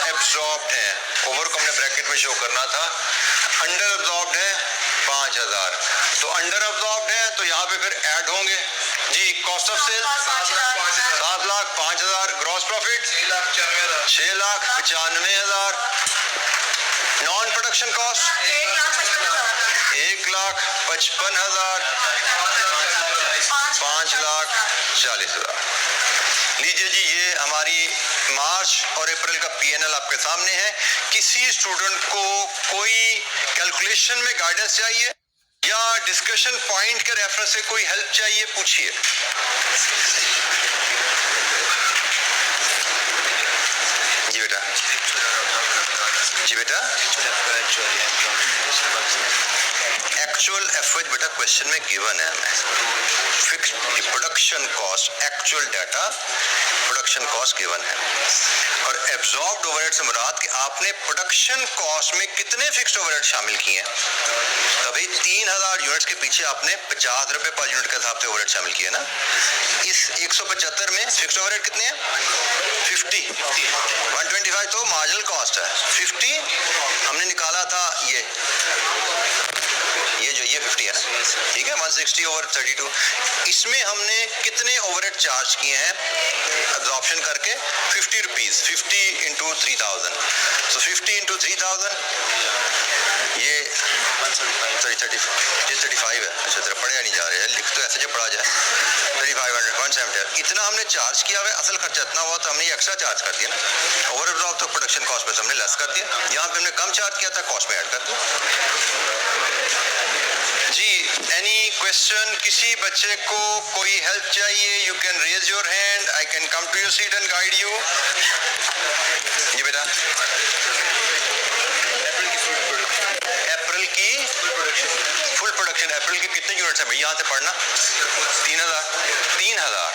एब्जॉर्ब्ड है। ओवर को हमने ब्रैकेट में शो करना था, अंडर एब्जॉर्ब्ड है 5,000, तो अंडर एब्जॉर्ब्ड है तो यहाँ पे फिर ऐड होंगे जी। Cost of sale 7,05,000, gross profit 6,95,000, non production cost 1,55,000, 5,40,000। लीजिए जी, ये हमारी मार्च और अप्रैल का P&L आपके सामने है। किसी स्टूडेंट को कोई कैलकुलेशन में गाइडेंस चाहिए या डिस्कशन पॉइंट के रेफरेंस से कोई हेल्प चाहिए, पूछिए। जी बेटा, जी बेटा, एक्चुअल एफएच बेटा क्वेश्चन में गिवन है हमें। Fixed production cost, actual data production cost given है, और एब्जॉर्ब्ड ओवरहेड से मुराद कि आपने प्रोडक्शन कॉस्ट में कितने फिक्स्ड ओवरहेड शामिल किए हैं। तो भाई 3,000 यूनिट्स के पीछे आपने 50 रुपए पर यूनिट के हिसाब से ओवरहेड शामिल किए ना। इस 175 में फिक्स्ड ओवरहेड कितने हैं? 50, 125 तो मार्जिनल कॉस्ट है, 50 हमने निकाला था ये जो ये 50 है ना, ठीक है, 160 over 32, इसमें हमने कितने ओवरहेड चार्ज किए हैं एब्जॉर्प्शन करके? 50 रुपीज, 50 इंटू 3000, सो 50 इंटू 3000 ये 35 है। अच्छा तेरा पढ़ा नहीं जा रहा है, लिख तो ऐसे जो पढ़ा जाए 3500 170, इतना हमने चार्ज किया हुआ है। असल खर्चा इतना हुआ तो हमने ये एक्स्ट्रा चार्ज कर दिया ना, ओवर एब्जॉर्ब तो प्रोडक्शन कॉस्ट पे हमने लेस कर दिया, यहाँ पे हमने कम चार्ज किया था, कॉस्ट में ऐड कर दिया। जी एनी क्वेश्चन? किसी बच्चे को कोई हेल्प चाहिए? You can raise your hand, I can come to your seat and guide you. जी बेटा, अप्रैल की फुल प्रोडक्शन, अप्रैल की कितने यूनिट्स है भाई? यहाँ से पढ़ना 3000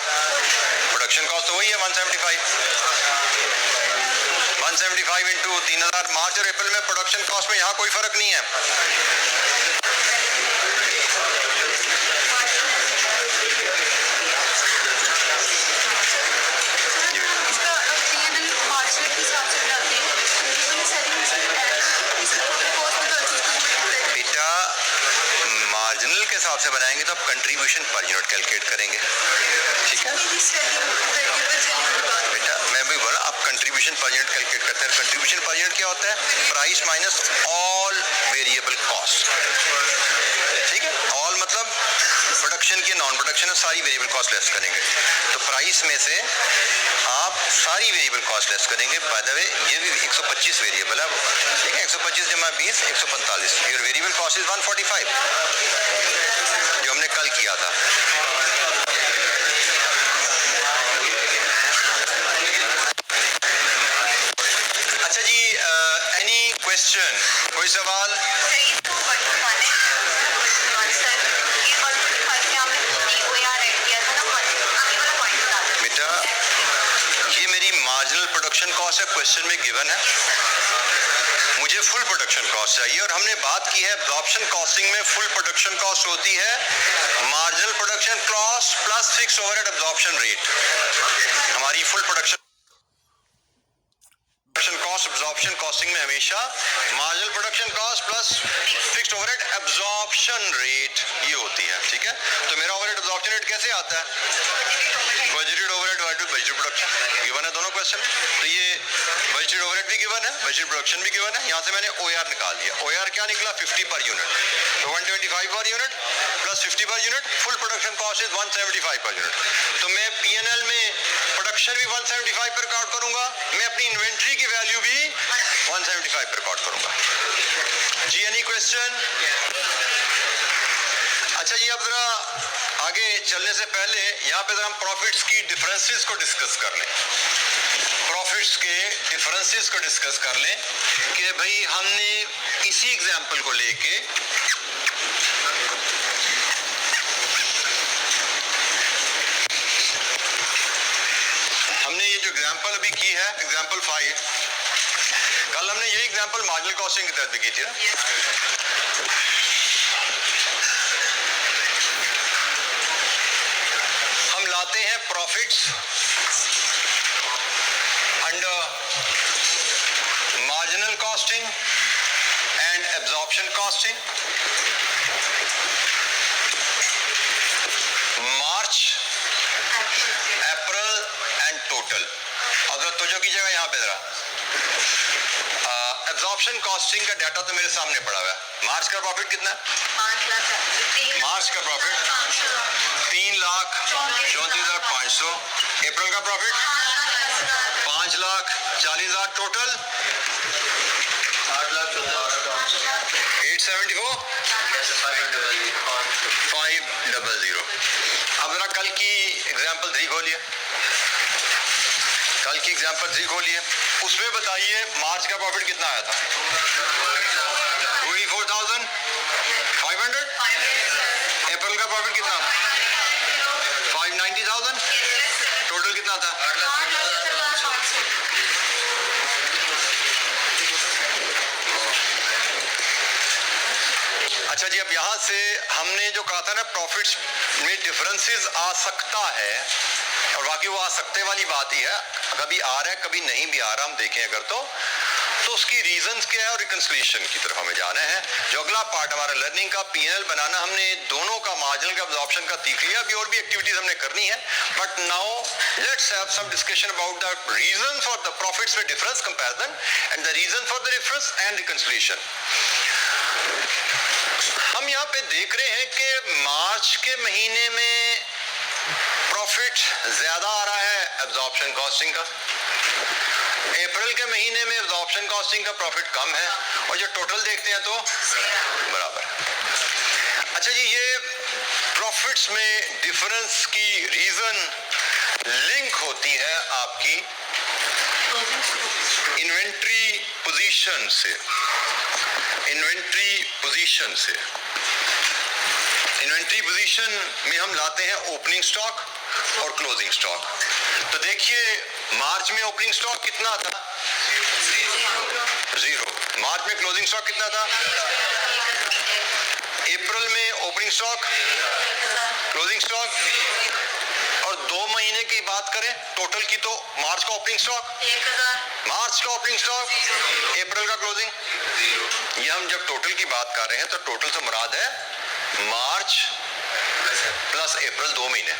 प्रोडक्शन कॉस्ट तो वही है 175 इंटू 3000। मार्च और अप्रैल में प्रोडक्शन कॉस्ट में यहाँ कोई फर्क नहीं है। मार्जिनल के हिसाब से बनाएंगे तो आप कंट्रीब्यूशन पर यूनिट कैलकुलेट करेंगे, ठीक है बेटा? मैं भी बोला आप कंट्रीब्यूशन पर यूनिट कैलकुलेट करते हैं। कंट्रीब्यूशन पर यूनिट क्या होता है? Price minus all variable cost, ठीक है? ऑल मतलब प्रोडक्शन की नॉन प्रोडक्शन सारी वेरिएबल कॉस्ट लेस करेंगे, तो प्राइस में से आप सारी वेरिएबल कॉस्ट लेस करेंगे। बाय द वे ये भी 125 वेरिएबल है, ठीक है? 125 जमा 20 145, योर वेरिएबल कॉस्ट इज 145 जो हमने कल किया था। अच्छा जी, एनी क्वेश्चन? कोई सवाल? बेटा ये मेरी मार्जिनल प्रोडक्शन कॉस्ट है, क्वेश्चन में गिवन है, मुझे फुल प्रोडक्शन कॉस्ट चाहिए। और हमने बात की है एब्जॉर्प्शन कॉस्टिंग में फुल प्रोडक्शन कॉस्ट होती है marginal production cost plus fixed overhead absorption rate. हमारी full production cost absorption costing में हमेशा marginal production cost plus fixed overhead absorption rate ये होती है, ठीक है? तो मेरा ओवरहेड एब्जॉर्प्शन रेट कैसे आता है? Budgeted overhead divided by budgeted production, given है दोनों क्वेश्चन में। तो ये बजटेड ओवरहेड भी गिवन है, बजटेड प्रोडक्शन भी गिवन है। यहाँ से मैंने OR निकाल दिया, OR क्या निकला? 50 पर यूनिट, तो 125 per unit plus 50 per unit, full production cost is 175 per unit. तो मैं P&L में प्रोडक्शन भी 175 पर रिकॉर्ड करूंगा, मैं अपनी इन्वेंट्री की वैल्यू भी 175 पर रिकॉर्ड करूंगा। जी एनी क्वेश्चन? अच्छा जी, अब जरा आगे चलने से पहले यहाँ पे जरा हम प्रॉफिट्स की डिफरेंसेस को डिस्कस कर लें। प्रॉफिट्स के डिफरेंसेस को डिस्कस कर लें कि भाई हमने इसी एग्जांपल को लेके हमने ये जो एग्जांपल अभी की है, एग्जांपल 5, कल हमने यही एग्जांपल मार्जिनल कॉस्टिंग के तहत भी की थी ना। हम लाते हैं profits under marginal costing and absorption costing. March, April and total. अगर तुझे की जगह यहाँ पे जरा एब्जॉर्प्शन कॉस्टिंग का डाटा तो मेरे सामने पड़ा हुआ है। मार्च का प्रॉफिट कितना है? 5 लाख। मार्च का प्रॉफिट 3,34,500। अप्रैल का प्रॉफिट 5,40,000। टोटल 874 500। अब जरा कल की एग्जाम्पल 3 खोलिए, कल की एग्जाम्पल 3 खोलिए, उसमें बताइए मार्च का प्रॉफिट कितना आया था? 24,500। अप्रैल का प्रॉफिट कितना? 590,000। टोटल कितना था? अच्छा जी, अब यहाँ से हमने जो कहा था ना प्रॉफिट्स में डिफरेंसेस आ सकता है, और बाकी वो आ सकते वाली बात ही है, कभी आ रहा है कभी नहीं भी आ रहा, हम देखें अगर तो उसकी रीजंस क्या है और रिकंसिलिएशन की तरफ हमें जाना है। जो अगला पार्ट हमारा लर्निंग का P&L बनाना, हमने दोनों का मार्जिनल का एब्जॉर्प्शन का सीख लिया, अभी और भी एक्टिविटीज हमने करनी है, but now let's have some discussion about the reason for the profits में difference comparison and the reason for the difference and reconciliation. हम यहाँ पे देख रहे हैं कि मार्च के महीने में प्रॉफिट ज्यादा आ रहा है एब्जॉर्प्शन कॉस्टिंग का, अप्रैल के महीने में एब्जॉर्प्शन कॉस्टिंग का प्रॉफिट कम है, और जो टोटल देखते हैं तो बराबर। अच्छा जी, ये प्रॉफिट्स में डिफरेंस की रीजन लिंक होती है आपकी इन्वेंट्री पोजीशन से। इन्वेंट्री पोजीशन से, इन्वेंट्री पोजीशन में हम लाते हैं ओपनिंग स्टॉक और क्लोजिंग स्टॉक। तो देखिए मार्च में ओपनिंग स्टॉक कितना था? 0। मार्च में क्लोजिंग स्टॉक कितना था? अप्रैल में ओपनिंग स्टॉक, क्लोजिंग स्टॉक, और 2 महीने की बात करें टोटल की तो मार्च का ओपनिंग स्टॉक 1000, मार्च का ओपनिंग स्टॉक, अप्रैल का क्लोजिंग। ये हम जब टोटल की बात कर रहे हैं तो टोटल से मुराद है मार्च प्लस अप्रैल, 2 महीने,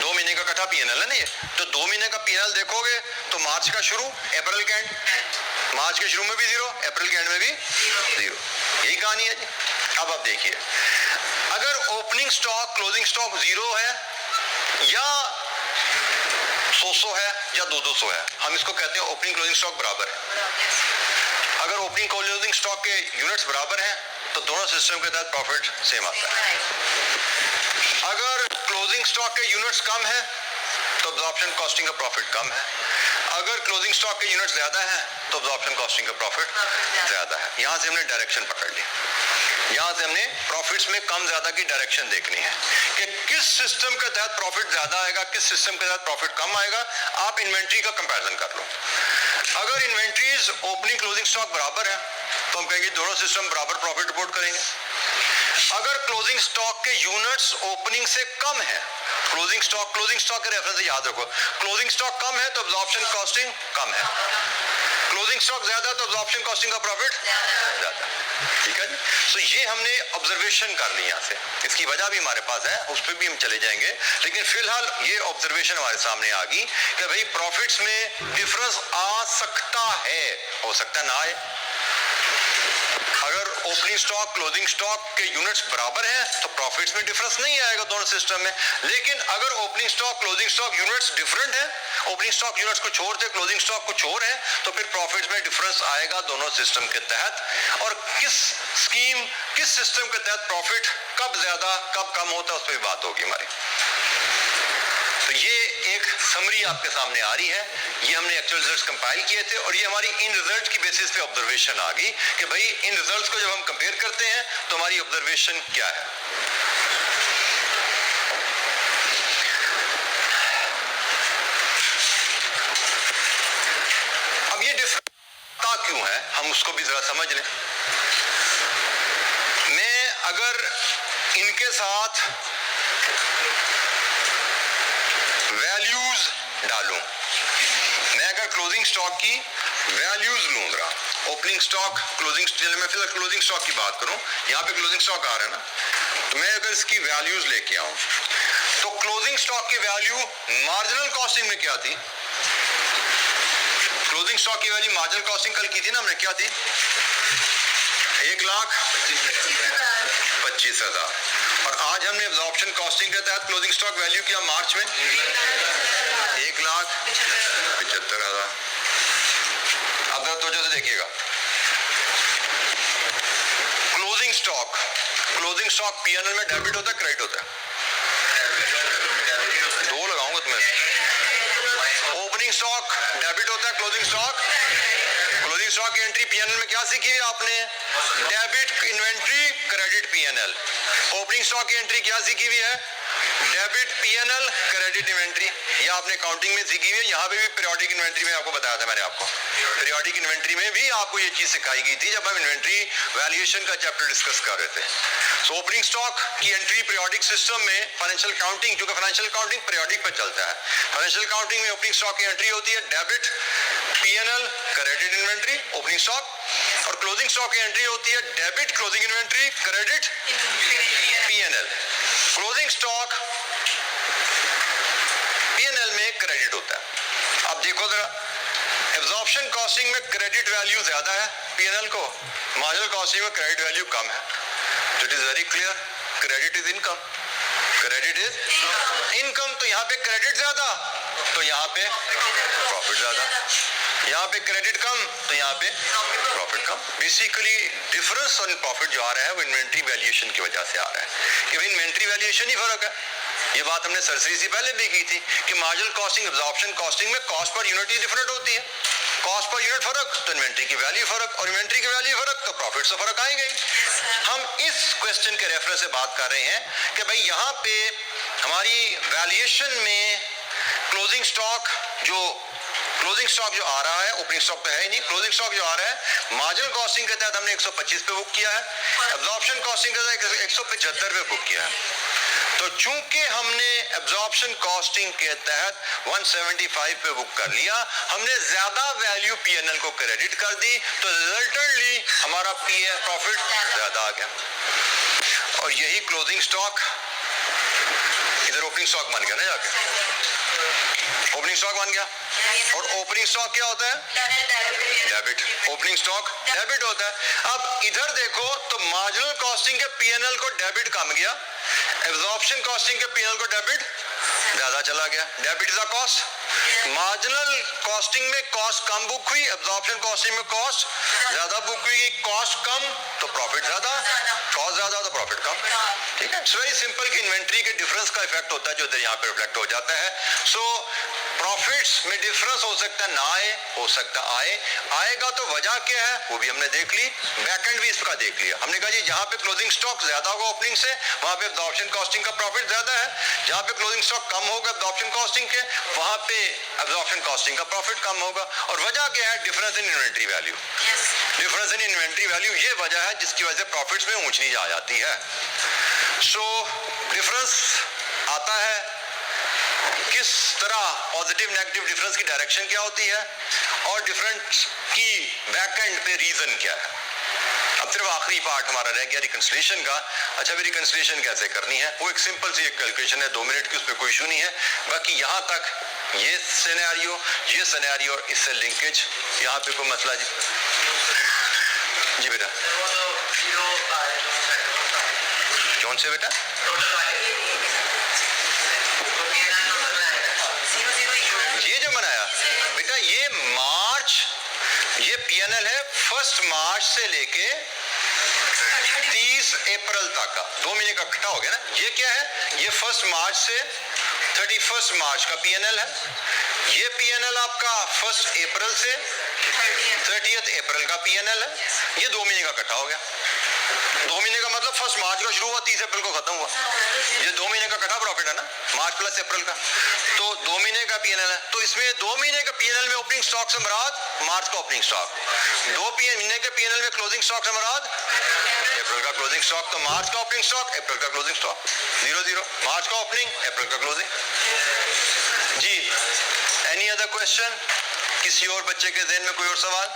2 महीने का इकट्ठा पीएनएल है ना ये। तो 2 महीने का पीएनएल देखोगे तो मार्च का शुरू, अप्रैल के एंड, मार्च के शुरू में भी 0, अप्रैल के एंड में भी 0, यही कहानी है जी। अब आप देखिए, अगर ओपनिंग स्टॉक क्लोजिंग स्टॉक 0 है या 100 है या 200 है, हम इसको कहते हैं ओपनिंग क्लोजिंग स्टॉक बराबर है। अगर ओपनिंग क्लोजिंग स्टॉक के यूनिट्स बराबर हैं तो दोनों सिस्टम के तहत प्रॉफिट सेम आता है। अगर क्लोजिंग स्टॉक के यूनिट्स कम है तो अब्जॉर्प्शन कॉस्टिंग का प्रॉफिट कम है, अगर क्लोजिंग स्टॉक के यूनिट्स ज्यादा है तो अब्जॉर्प्शन कॉस्टिंग का प्रॉफिट ज्यादा है। यहां से हमने डायरेक्शन पकड़ ली, यहां से हमने प्रॉफिट्स में कम ज्यादा की डायरेक्शन देखनी है कि किस सिस्टम के तहत प्रॉफिट ज्यादा आएगा, किस सिस्टम के तहत प्रॉफिट कम आएगा। आप इन्वेंट्री का कंपैरिजन कर लो, अगर इन्वेंट्रीज ओपनिंग क्लोजिंग स्टॉक बराबर है तो हम कहेंगे दोनों सिस्टम बराबर प्रॉफिट रिपोर्ट करेंगे। अगर क्लोजिंग स्टॉक के यूनिट्स ओपनिंग से कम है, क्लोजिंग स्टॉक के रेफरेंस से याद रखो, क्लोजिंग स्टॉक कम है तो अब्जॉर्प्शन कॉस्टिंग कम है, क्लोजिंग स्टॉक ज्यादा तो अब्जॉर्प्शन कॉस्टिंग का प्रॉफिट ज्यादा। ठीक है जी। तो ये हमने ऑब्जर्वेशन कर ली यहाँ से, इसकी वजह भी हमारे पास है, उस पर भी हम चले जाएंगे, लेकिन फिलहाल ये ऑब्जर्वेशन हमारे सामने आ गई कि भाई प्रॉफिट्स में डिफरेंस आ सकता है, हो सकता ना आए। अगर ओपनिंग स्टॉक क्लोजिंग स्टॉक के यूनिट्स बराबर हैं तो प्रॉफिट्स में डिफरेंस नहीं आएगा दोनों सिस्टम में, लेकिन अगर opening stock closing stock units different है, ओपनिंग स्टॉक यूनिट्स कुछ और थे, क्लोजिंग स्टॉक कुछ और है, तो फिर प्रॉफिट्स में डिफरेंस आएगा दोनों सिस्टम के तहत। और किस स्कीम, किस सिस्टम के तहत प्रॉफिट कब ज्यादा कब कम होता है उस पर बात होगी हमारी। तो ये एक समरी आपके सामने आ रही है, ये हमने एक्चुअल रिजल्ट्स कंपाइल किए थे और ये हमारी इन रिजल्ट की बेसिस पे ऑब्जर्वेशन आ गई कि भाई इन रिजल्ट्स को जब हम कंपेयर करते हैं तो हमारी ऑब्जर्वेशन क्या है। अब ये डिफरेंस क्यों है हम उसको भी जरा समझ लें। मैं अगर इनके साथ वैल्यूज डालूं, मैं अगर क्लोजिंग स्टॉक की वैल्यूज लूं, जरा ओपनिंग स्टॉक क्लोजिंग, मैं फिलहाल क्लोजिंग स्टॉक की बात करूं, यहां पे क्लोजिंग स्टॉक आ रहा है ना, तो मैं अगर इसकी वैल्यूज लेके आऊं तो क्लोजिंग स्टॉक की वैल्यू मार्जिनल कॉस्टिंग में क्या थी? क्लोजिंग स्टॉक की वैल्यू मार्जिनल कॉस्टिंग कल की थी ना हमने, क्या थी? 1,25,000। और आज हमने एब्जॉर्प्शन कॉस्टिंग के तहत क्लोजिंग स्टॉक वैल्यू किया मार्च में 1,75,000। अब जरा तवज्जो से देखिएगा, क्लोजिंग स्टॉक पीएनएल में डेबिट होता है क्रेडिट होता है? दो लगाऊंगा तुम्हें। ओपनिंग स्टॉक डेबिट होता है, क्लोजिंग स्टॉक की एंट्री पीएनएल में क्या सीखी है आपने? Debit inventory credit PNL. Opening stock की एंट्री क्या सीखी हुई है? Debit PNL credit inventory. ये आपने काउंटिंग में सीखी हुई है, यहाँ पे भी पीरियोडिक इन्वेंट्री में आपको बताया था मैंने आपको, पीरियोडिक इन्वेंट्री में भी आपको ये चीज सिखाई गई थी जब हम इन्वेंट्री वैल्यूएशन का चैप्टर डिस्कस कर रहे थे। सो ओपनिंग स्टॉक की एंट्री पीरियोडिक सिस्टम में फाइनेंशियल काउंटिंग, क्योंकि फाइनेंशियल काउंटिंग पीरियोडिक पे चलता है, फाइनेंशियल काउंटिंग में ओपनिंग स्टॉक की एंट्री होती है debit PNL credit inventory opening stock, और क्लोजिंग स्टॉक की एंट्री होती है debit closing inventory credit PNL. Closing stock P&L में क्रेडिट होता है। अब देखो जरा, एब्जॉर्प्शन कॉस्टिंग में क्रेडिट वैल्यू ज्यादा है P&L को, मार्जिनल कॉस्टिंग में क्रेडिट वैल्यू कम है। तो it is very clear, credit is income, credit is income. तो यहाँ पे क्रेडिट ज्यादा तो यहाँ पे प्रॉफिट ज्यादा, यहाँ पे क्रेडिट कम तो यहाँ पे profit come. Basically difference on profit जो आ रहा है वो इन्वेंट्री वैल्यूएशन की वजह से आ रहा है कि भाई इन्वेंट्री वैल्यूएशन ही फर्क है। ये बात हमने सरसरी से पहले भी की थी कि मार्जिनल कॉस्टिंग एब्जॉर्प्शन कॉस्टिंग में कॉस्ट पर यूनिट ही डिफरेंट होती है। कॉस्ट पर यूनिट फर्क तो इन्वेंट्री की वैल्यू फर्क, और इन्वेंट्री की वैल्यू फर्क तो प्रॉफिट से फर्क आएंगे। हम इस क्वेश्चन के रेफरेंस से बात कर रहे हैं कि भाई यहाँ पे हमारी वैल्यूएशन में क्लोजिंग स्टॉक जो आ रहा है, ओपनिंग स्टॉक तो है ही नहीं, क्लोजिंग स्टॉक जो आ रहा है मार्जिनल कॉस्टिंग के तहत हमने 125 पे बुक किया है, एब्जॉर्प्शन कॉस्टिंग के तहत 175 पे बुक किया है। तो चूंकि हमने एब्जॉर्प्शन कॉस्टिंग के तहत 175 पे बुक कर लिया, हमने ज्यादा वैल्यू P&L को क्रेडिट कर दी, तो रिजल्टेंटली हमारा प्रॉफिट ज्यादा आ गया। और यही क्लोजिंग स्टॉक इधर ओपनिंग स्टॉक बन गया ना, जाके ओपनिंग स्टॉक बन गया। और ओपनिंग स्टॉक क्या होता है? डेबिट। ओपनिंग स्टॉक डेबिट होता है। अब इधर देखो तो मार्जिनल कॉस्टिंग के P&L को डेबिट कम गया, एब्जॉर्प्शन कॉस्टिंग के P&L को डेबिट ज्यादा चला गया। Debit is a cost, marginal costing में कॉस्ट कम बुक हुई, एब्जॉर्प्शन कॉस्टिंग में कॉस्ट ज्यादा बुक हुई। कॉस्ट कम तो प्रॉफिट ज्यादा, कॉस्ट ज्यादा तो प्रॉफिट कम। ठीक है, इट्स वेरी सिंपल कि इन्वेंट्री के डिफरेंस का इफेक्ट होता है जो यहाँ पे रिफ्लेक्ट हो जाता है। सो प्रॉफिट्स में डिफरेंस हो सकता है ना आए, हो सकता आए, आएगा तो वजह क्या है वो भी हमने देख ली, बैकएंड भी इसका देख लिया। हमने कहा जी जहाँ पे क्लोजिंग स्टॉक ज्यादा होगा ओपनिंग से, वहां पे एब्जॉर्प्शन कॉस्टिंग का प्रॉफिट ज्यादा है। जहाँ पे क्लोजिंग स्टॉक कम होगा एब्जॉर्प्शन कॉस्टिंग के, वहां पे एब्जॉर्प्शन कॉस्टिंग का प्रॉफिट कम होगा। और वजह क्या है? Difference in inventory value. Difference in inventory value ये वजह है जिसकी वजह से प्रॉफिट्स में ऊंच नीच आ जाती है। सो डिफरेंस आता है किस तरह, पॉजिटिव नेगेटिव डिफरेंस की डायरेक्शन क्या होती है और डिफरेंस की बैकएंड पे रीजन क्या है। अब सिर्फ आखिरी पार्ट हमारा रह गया रिकंसिलिएशन का। अच्छा भी रिकंसिलिएशन कैसे करनी है, वो एक सिंपल सी एक कैलकुलेशन है, 2 मिनट की, उस पर कोई इशू नहीं है। बाकी यहाँ तक ये सिनेरियो और इससे लिंकेज, यहाँ पे कोई मसला जी बेटा? कौन से बेटा? ये जो बनाया बेटा, ये मार्च, ये P&L है 1 मार्च से लेके 30 अप्रैल तक का, 2 महीने का इकट्ठा हो गया ना। ये क्या है? ये 1 मार्च से 31 मार्च का P&L है। ये P&L आपका 1 अप्रैल से 30 अप्रैल का P&L है। ये 2 महीने का इकट्ठा हो गया। 2 महीने का मतलब 1 मार्च का शुरू हुआ, 30 अप्रैल को खत्म हुआ। ये 2 महीने का कटा प्रॉफिट है ना, मार्च प्लस अप्रैल का, तो 2 महीने का P&L है। तो इसमें 2 महीने का P&L में ओपनिंग स्टॉक से मुराद मार्च का ओपनिंग स्टॉक, 2 महीने के P&L में क्लोजिंग स्टॉक से मुराद अप्रैल का क्लोजिंग स्टॉक। तो मार्च का ओपनिंग स्टॉक, अप्रैल का क्लोजिंग स्टॉक, 0-0, मार्च का ओपनिंग, अप्रैल का क्लोजिंग। जी एनी अदर क्वेश्चन? किसी और बच्चे के ज़हन में कोई और सवाल?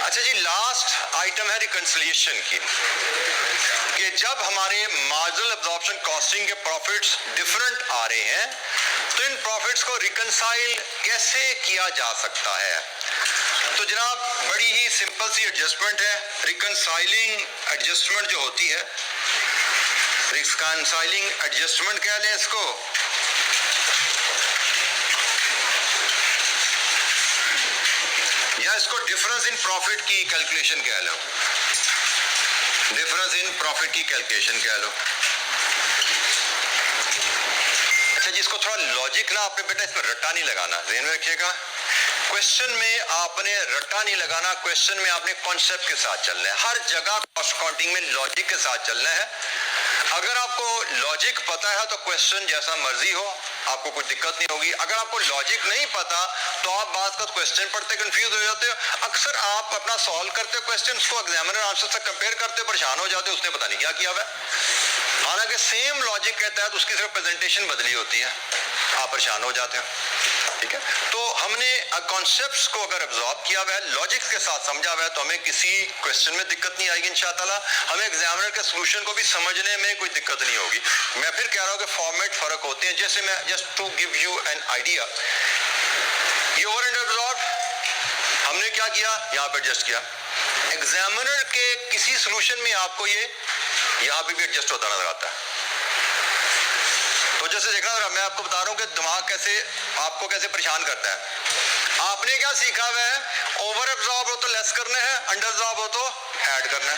अच्छा जी, लास्ट आइटम है रिकंसिलिएशन की, कि जब हमारे मार्जिनल एब्जॉर्प्शन कॉस्टिंग के प्रॉफिट्स डिफरेंट आ रहे हैं तो इन प्रॉफिट्स को रिकंसाइल कैसे किया जा सकता है। तो जनाब बड़ी ही सिंपल सी एडजस्टमेंट है। रिकंसाइलिंग एडजस्टमेंट जो होती है, रिकंसाइलिंग एडजस्टमेंट कह लें इसको, या इसको डिफरेंस इन प्रॉफिट की कैलकुलेशन कह लो, डिफरेंस इन प्रॉफिट की कैलकुलेशन कह लो। अच्छा जी, इसको थोड़ा लॉजिक ना आपने बेटा इसमें रट्टा नहीं लगाना, ध्यान में रखिएगा। क्वेश्चन में आपने रट्टा नहीं लगाना, क्वेश्चन में आपने कॉन्सेप्ट के साथ चलना है। हर जगह कॉस्ट अकाउंटिंग में लॉजिक के साथ चलना है। अगर आपको लॉजिक पता है तो क्वेश्चन जैसा मर्जी हो, आपको कोई दिक्कत नहीं होगी। अगर आपको लॉजिक नहीं पता तो आप बात का क्वेश्चन पढ़ते कंफ्यूज हो जाते हो। अक्सर आप अपना सॉल्व करते हो क्वेश्चन को एग्जामिनर आंसर से कंपेयर करते परेशान हो जाते हो, उसने पता नहीं क्या किया हुआ है। हालांकि सेम लॉजिक के तहत उसकी सिर्फ प्रेजेंटेशन बदली होती है, आप परेशान हो जाते हो। ठीक है, तो हमने कॉन्सेप्ट्स को अगर एब्जॉर्ब किया हुआ है, लॉजिक्स के साथ समझा हुआ है, तो हमें किसी क्वेश्चन में दिक्कत नहीं आएगी इंशाअल्लाह। हमें एग्जामिनर के सॉल्यूशन को भी समझने में कोई दिक्कत नहीं होगी। मैं फिर कह रहा हूं कि फॉर्मेट फर्क होते हैं। जैसे मैं just to give you an idea, ये ओवर एंड एब्जॉर्ब हमने क्या किया, यहाँ पे एडजस्ट किया। एग्जामिनर के किसी सॉल्यूशन में आपको ये यहाँ पे भी एडजस्ट होता नजर आता है। तो जैसे देखना, मैं आपको बता रहा हूं कि दिमाग कैसे आपको कैसे परेशान करता है। आपने क्या सीखा हुआ है, ओवर एब्जॉर्ब हो तो लेस करना है, अंडर एब्जॉर्ब हो तो ऐड करना है।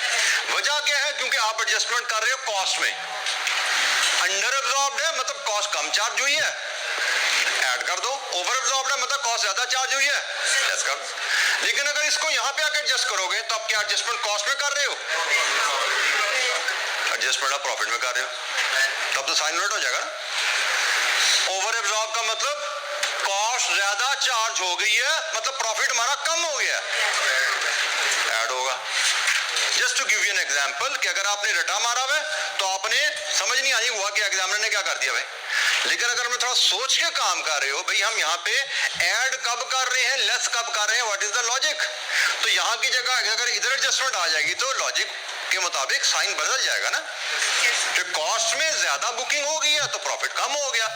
वजह क्या है, क्योंकि आप एडजस्टमेंट कर रहे हो कॉस्ट में। अंडर एब्जॉर्ब है मतलब कॉस्ट कम चार्ज हुई है, ऐड कर दो। ओवर एब्जॉर्ब है मतलब कॉस्ट ज्यादा चार्ज हुई है, लेस कर दो। लेकिन अगर इसको यहाँ पे आकर एडजस्ट करोगे तो आप क्या एडजस्टमेंट कॉस्ट में कर रहे हो, एडजस्टमेंट आप प्रॉफिट में कर रहे हो, तब तो साइन उलट हो जाएगा ना। ओवर एब्जॉर्ब का मतलब कॉस्ट ज्यादा चार्ज हो गई है, मतलब प्रॉफिट हमारा कम हो गया, ऐड होगा। Just to give you an example कि अगर आपने रटा मारा हुआ है तो आपने समझ नहीं आई हुआ कि एग्जामिनर ने क्या कर दिया भाई। लेकिन अगर हम थोड़ा सोच के काम कर रहे हो, भाई हम यहाँ पे ऐड कब कर रहे हैं, लेस कब कर रहे हैं, व्हाट इज द लॉजिक, तो यहाँ की जगह अगर इधर एडजस्टमेंट आ जाएगी तो लॉजिक के मुताबिक साइन बदल जाएगा ना। तो कॉस्ट में ज्यादा बुकिंग हो गई है तो प्रॉफिट कम हो गया,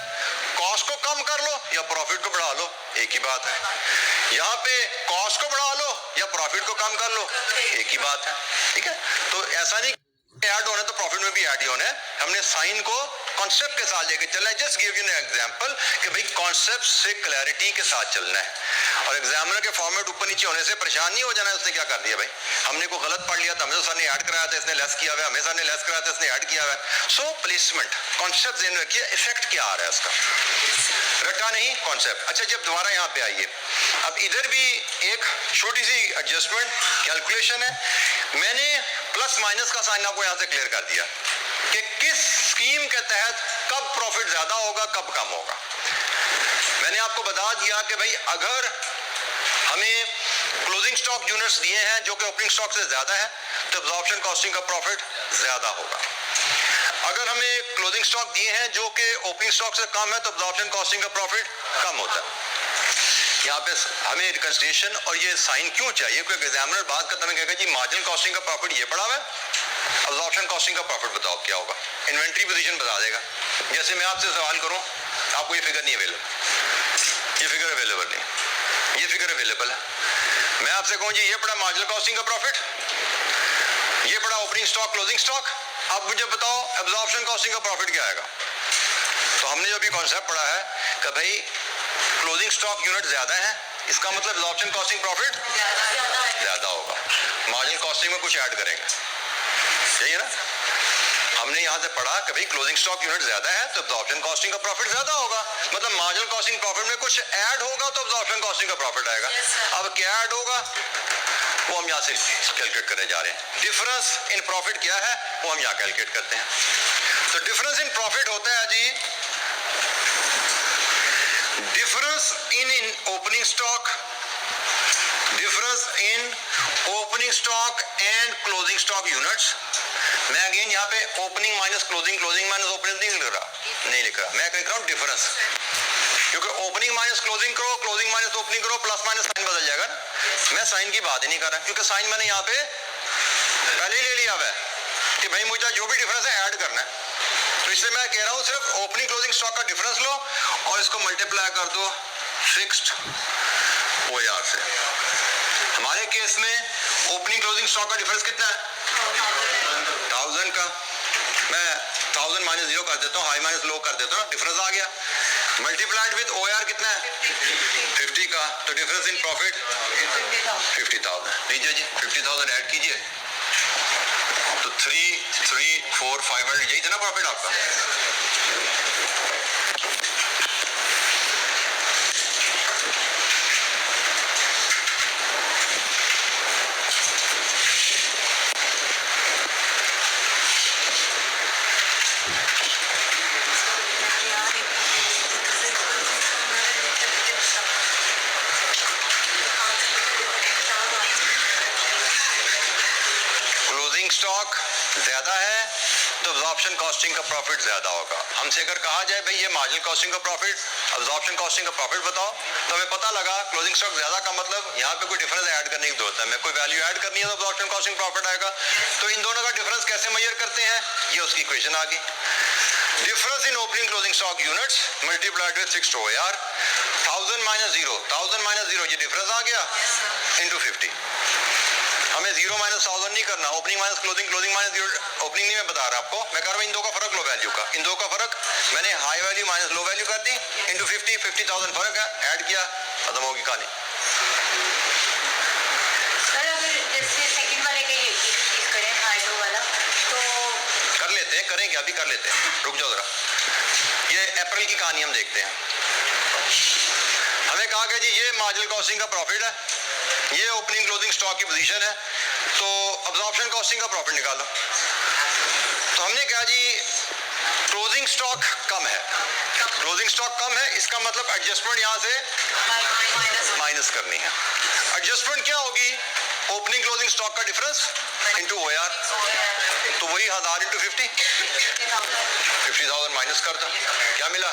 कॉस्ट को कम कर लो या प्रॉफिट को बढ़ा लो, एक ही बात है। यहाँ पे कॉस्ट को बढ़ा लो या प्रॉफिट को कम कर लो, एक ही बात है। ठीक है, तो ऐसा नहीं ऐड होना तो प्रॉफिट में भी ऐड ही होना है। हमने साइन को कॉन्सेप्ट के साथ लेके चलना है। Just give you an example कि भाई कॉन्सेप्ट से क्लैरिटी के साथ चलना है और एग्जामिनर के फॉर्मेट ऊपर नीचे होने से परेशान नहीं हो जाना है। उसने क्या कर दिया भाई, हमने को गलत पढ़ लिया था, हमें तो सर ने ऐड कराया था, इसने लेस किया हुआ है, हमें सर ने लेस कराया था, इसने ऐड किया हुआ है। सो प्लेसमेंट कॉन्सेप्ट ध्यान रखिए, इफेक्ट क्या आ रहा है इसका, रटा नहीं कॉन्सेप्ट। अच्छा, जब दोबारा यहाँ पे आइए, अब इधर भी एक छोटी सी एडजस्टमेंट कैलकुलेशन है। मैंने प्लस माइनस का साइन आपको यहाँ से क्लियर कर दिया कि किस स्कीम के तहत कब प्रॉफिट ज्यादा होगा, कब कम होगा। मैंने आपको बता दिया कि भाई अगर हमें क्लोजिंग स्टॉक यूनिट्स दिए हैं जो कि ओपनिंग स्टॉक से ज्यादा है तो एब्जॉर्प्शन कॉस्टिंग का प्रॉफिट ज्यादा होगा। अगर हमें क्लोजिंग स्टॉक दिए हैं जो कि ओपनिंग स्टॉक से कम है तो एब्जॉर्प्शन कॉस्टिंग का प्रॉफिट कम होता है। यहाँ पे हमें रिकंसिलिएशन और ये साइन क्यों चाहिए, क्योंकि एग्जामिनर बात करता है कहेगा जी मार्जिनल कॉस्टिंग का प्रॉफिट ये पड़ा हुआ है, एब्जॉर्प्शन कॉस्टिंग का प्रॉफिट बताओ क्या होगा, इन्वेंट्री पोजीशन बता देगा। जैसे मैं आपसे सवाल करूं, आपको ये फिगर नहीं अवेलेबल, ये फिगर अवेलेबल नहीं, ये फिगर अवेलेबल है। मैं आपसे कहूं जी ये पड़ा मार्जिनल कॉस्टिंग का प्रॉफिट, ये पड़ा ओपनिंग स्टॉक क्लोजिंग स्टॉक, अब मुझे बताओ एब्जॉर्प्शन कॉस्टिंग का प्रॉफिट क्या आएगा। तो हमने जो भी कॉन्सेप्ट पढ़ा है कि भाई क्लोजिंग स्टॉक यूनिट ज्यादा है, इसका मतलब एब्जॉर्प्शन कॉस्टिंग प्रॉफिट ज्यादा होगा। मार्जिनल कॉस्टिंग में कुछ ऐड करेंगे, यही है ना। हमने यहाँ से पढ़ा कि भाई क्लोजिंग स्टॉक यूनिट ज्यादा है तो एब्जॉर्प्शन कॉस्टिंग का प्रॉफिट ज्यादा होगा, मतलब मार्जिनल कॉस्टिंग प्रॉफिट में कुछ ऐड होगा तो एब्जॉर्प्शन कॉस्टिंग का प्रॉफिट आएगा। अब क्या ऐड होगा वो हम यहाँ से कैलकुलेट करने जा रहे हैं। डिफरेंस इन प्रॉफिट क्या है वो हम यहाँ कैलकुलेट करते हैं। तो डिफरेंस इन प्रॉफिट होता है जी difference in opening stock, difference in opening stock and closing stock units। मैं अगेन यहाँ पे opening minus closing, closing minus opening नहीं लिख रहा, मैं लिख रहा हूँ डिफरेंस, क्योंकि ओपनिंग माइनस क्लोजिंग करो, क्लोजिंग माइनस ओपनिंग करो, प्लस माइनस साइन बदल जाएगा ना। मैं साइन की बात ही नहीं कर रहा क्योंकि साइन मैंने यहाँ पे पहले ही ले लिया हुआ है कि भाई मुझे जो भी डिफरेंस है ऐड करना है। तो इसलिए मैं कह रहा हूँ सिर्फ ओपनिंग क्लोजिंग स्टॉक का डिफरेंस लो और इसको मल्टीप्लाई कर दो फिक्स्ड OAR से। हमारे केस में ओपनिंग क्लोजिंग स्टॉक का डिफरेंस कितना है, 1000 का। मैं 1000 माइनस 0 कर देता हूँ, हाई माइनस लो कर देता हूँ, डिफरेंस आ गया। मल्टीप्लाइड विद OAR कितना है 50 का, तो डिफरेंस इन प्रॉफिट 50,000। लीजिए जी 50,000 ऐड कीजिए तो 3, 3, 4, 500, यही था ना प्रॉफिट आपका। क्लोजिंग स्टॉक ज्यादा है तो अब्जॉर्प्शन कॉस्टिंग का प्रॉफिट ज्यादा होगा। हमसे अगर कहा जाए भाई ये मार्जिनल कॉस्टिंग का प्रॉफिट, अब्जॉर्प्शन कॉस्टिंग का प्रॉफिट बताओ, तो हमें पता लगा क्लोजिंग स्टॉक ज्यादा का मतलब यहाँ पे कोई डिफरेंस ऐड करने की जरूरत है, मैं कोई वैल्यू ऐड करनी है तो अब्जॉर्प्शन कॉस्टिंग प्रॉफिट आएगा। तो इन दोनों का डिफरेंस कैसे मेजर करते हैं, ये उसकी इक्वेशन आ गई। Difference in opening closing stock units multiplied with fixed OR, 1000 minus 0 ये डिफरेंस आ गया इनटू 50। हमें 0 माइनस 1000 नहीं करना, opening minus closing, closing minus 0, opening नहीं मैं बता रहा आपको, मैं कर रहा हूं इन दो का फर्क लो वैल्यू का, इन दो का फर्क मैंने high value minus low value कर दी इनटू 50,000 फर्क है, ऐड किया, खत्म होगी कहानी। सर अगर जैसे सेकंड वाले का ये चीज करें हाई लो वाला तो कर लेते हैं, करेंगे अभी कर लेते हैं, रुक जाओ जरा। ये अप्रैल की कहानी हम देखते हैं। हमें कहा कि जी ये मार्जिनल कॉस्टिंग का प्रॉफिट है, ये ओपनिंग क्लोजिंग स्टॉक की पोजीशन है, तो अब्जॉर्प्शन कॉस्टिंग का प्रॉफिट निकालो। तो हमने कहा जी क्लोजिंग स्टॉक कम है, क्लोजिंग स्टॉक कम है, इसका मतलब एडजस्टमेंट यहाँ से माइनस करनी है। एडजस्टमेंट क्या होगी, ओपनिंग क्लोजिंग स्टॉक का डिफरेंस इनटू ओआर, तो वही 1000 इंटू 50,000 माइनस कर दो, क्या मिला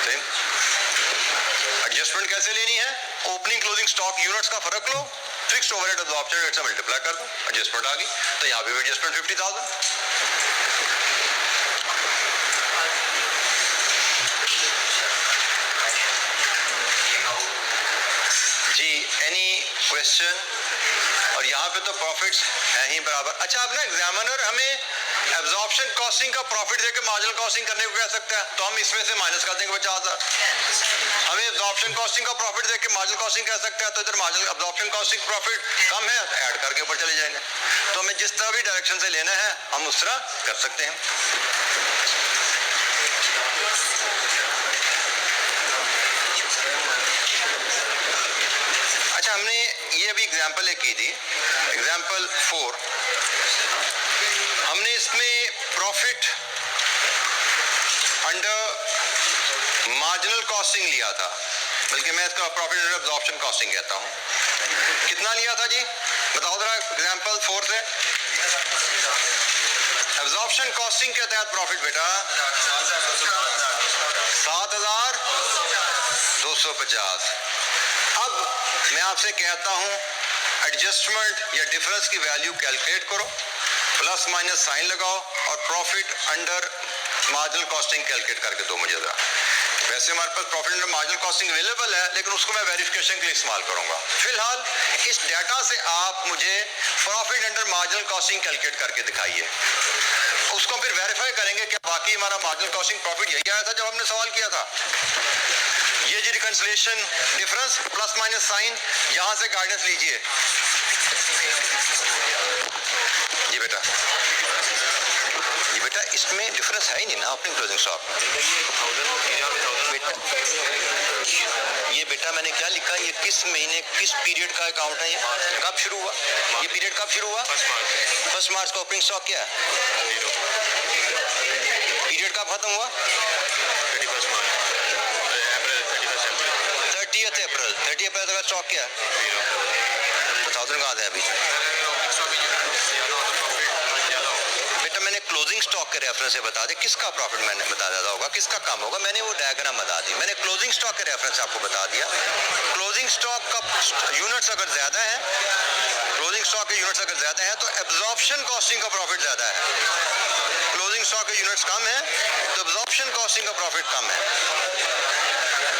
सेम। एडजस्टमेंट कैसे लेनी है, ओपनिंग क्लोजिंग स्टॉक यूनिट्स का फर्क लो, फिक्स्ड ओवरहेड अब्जॉर्प्शन रेट से मल्टीप्लाई कर दो, एडजस्टमेंट आ गई। तो यहाँ पे भी एडजस्टमेंट 50,000। जी एनी क्वेश्चन, और यहाँ पे तो प्रॉफिट्स हैं ही बराबर। अच्छा अब ना एग्जामिनर हमें एब्जॉर्प्शन कॉस्टिंग का प्रॉफिट देकर मार्जिनल कॉस्टिंग करने को कह सकता है, तो हम इसमें से माइनस कर देंगे 50,000। हमें एब्जॉर्प्शन कॉस्टिंग का प्रॉफिट देकर मार्जिनल कॉस्टिंग कह सकता है, तो इधर मार्जिनल एब्जॉर्प्शन कॉस्टिंग प्रॉफिट कम है तो ऐड करके ऊपर चले जाएंगे। तो हमें जिस तरह भी डायरेक्शन से लेना है हम उस तरह कर सकते हैं। अच्छा हमने ये अभी एग्जाम्पल एक की थी, एग्जाम्पल 4, हमने इसमें प्रॉफिट अंडर मार्जिनल कॉस्टिंग लिया था, बल्कि मैं इसका प्रॉफिट अंडर एब्जॉर्प्शन कॉस्टिंग कहता हूँ। कितना लिया था जी बताओ जरा, एग्जाम्पल 4 से। एब्जॉर्प्शन कॉस्टिंग के तहत प्रॉफिट बेटा 7,250। अब मैं आपसे कहता हूं एडजस्टमेंट या डिफरेंस की वैल्यू कैलकुलेट करो, प्लस माइनस साइन लगाओ और profit under marginal costing calculate करके दो मुझे जरा। वैसे हमारे पास profit under marginal costing available है, लेकिन उसको मैं वेरिफिकेशन के लिए इस्तेमाल करूंगा। फिलहाल इस डाटा से आप मुझे profit under marginal costing calculate करके दिखाइए, उसको फिर वेरीफाई करेंगे कि बाकी हमारा मार्जिनल कॉस्टिंग प्रॉफिट यही आया था जब हमने सवाल किया था। ये जी reconciliation difference plus minus sign, यहां से गाइडेंस लीजिए जी बेटा। ये बेटा इसमें डिफरेंस है ही नहीं ना ओपनिंग क्लोजिंग स्टॉक बेटा। ये बेटा मैंने क्या लिखा, ये किस महीने किस पीरियड का अकाउंट है, ये कब शुरू हुआ, ये पीरियड कब शुरू हुआ, 1 मार्च का ओपनिंग स्टॉक क्या है, पीरियड कब खत्म हुआ 30 अप्रैल, 30 अप्रैल तक स्टॉक क्या है, 1000 कहाँ है अभी बेटा। मैंने क्लोजिंग स्टॉक के रेफरेंस से बता दे किसका प्रॉफिट मैंने बता दिया होगा, किसका कम होगा, मैंने वो डायग्राम बता दी, मैंने क्लोजिंग स्टॉक के रेफरेंस आपको बता दिया। क्लोजिंग स्टॉक का यूनिट्स अगर ज्यादा है, क्लोजिंग स्टॉक के यूनिट्स अगर ज्यादा है तो एब्जॉर्प्शन कॉस्टिंग का प्रॉफिट ज्यादा है। क्लोजिंग स्टॉक के यूनिट्स कम है तो एब्जॉर्प्शन कॉस्टिंग का प्रॉफिट कम है।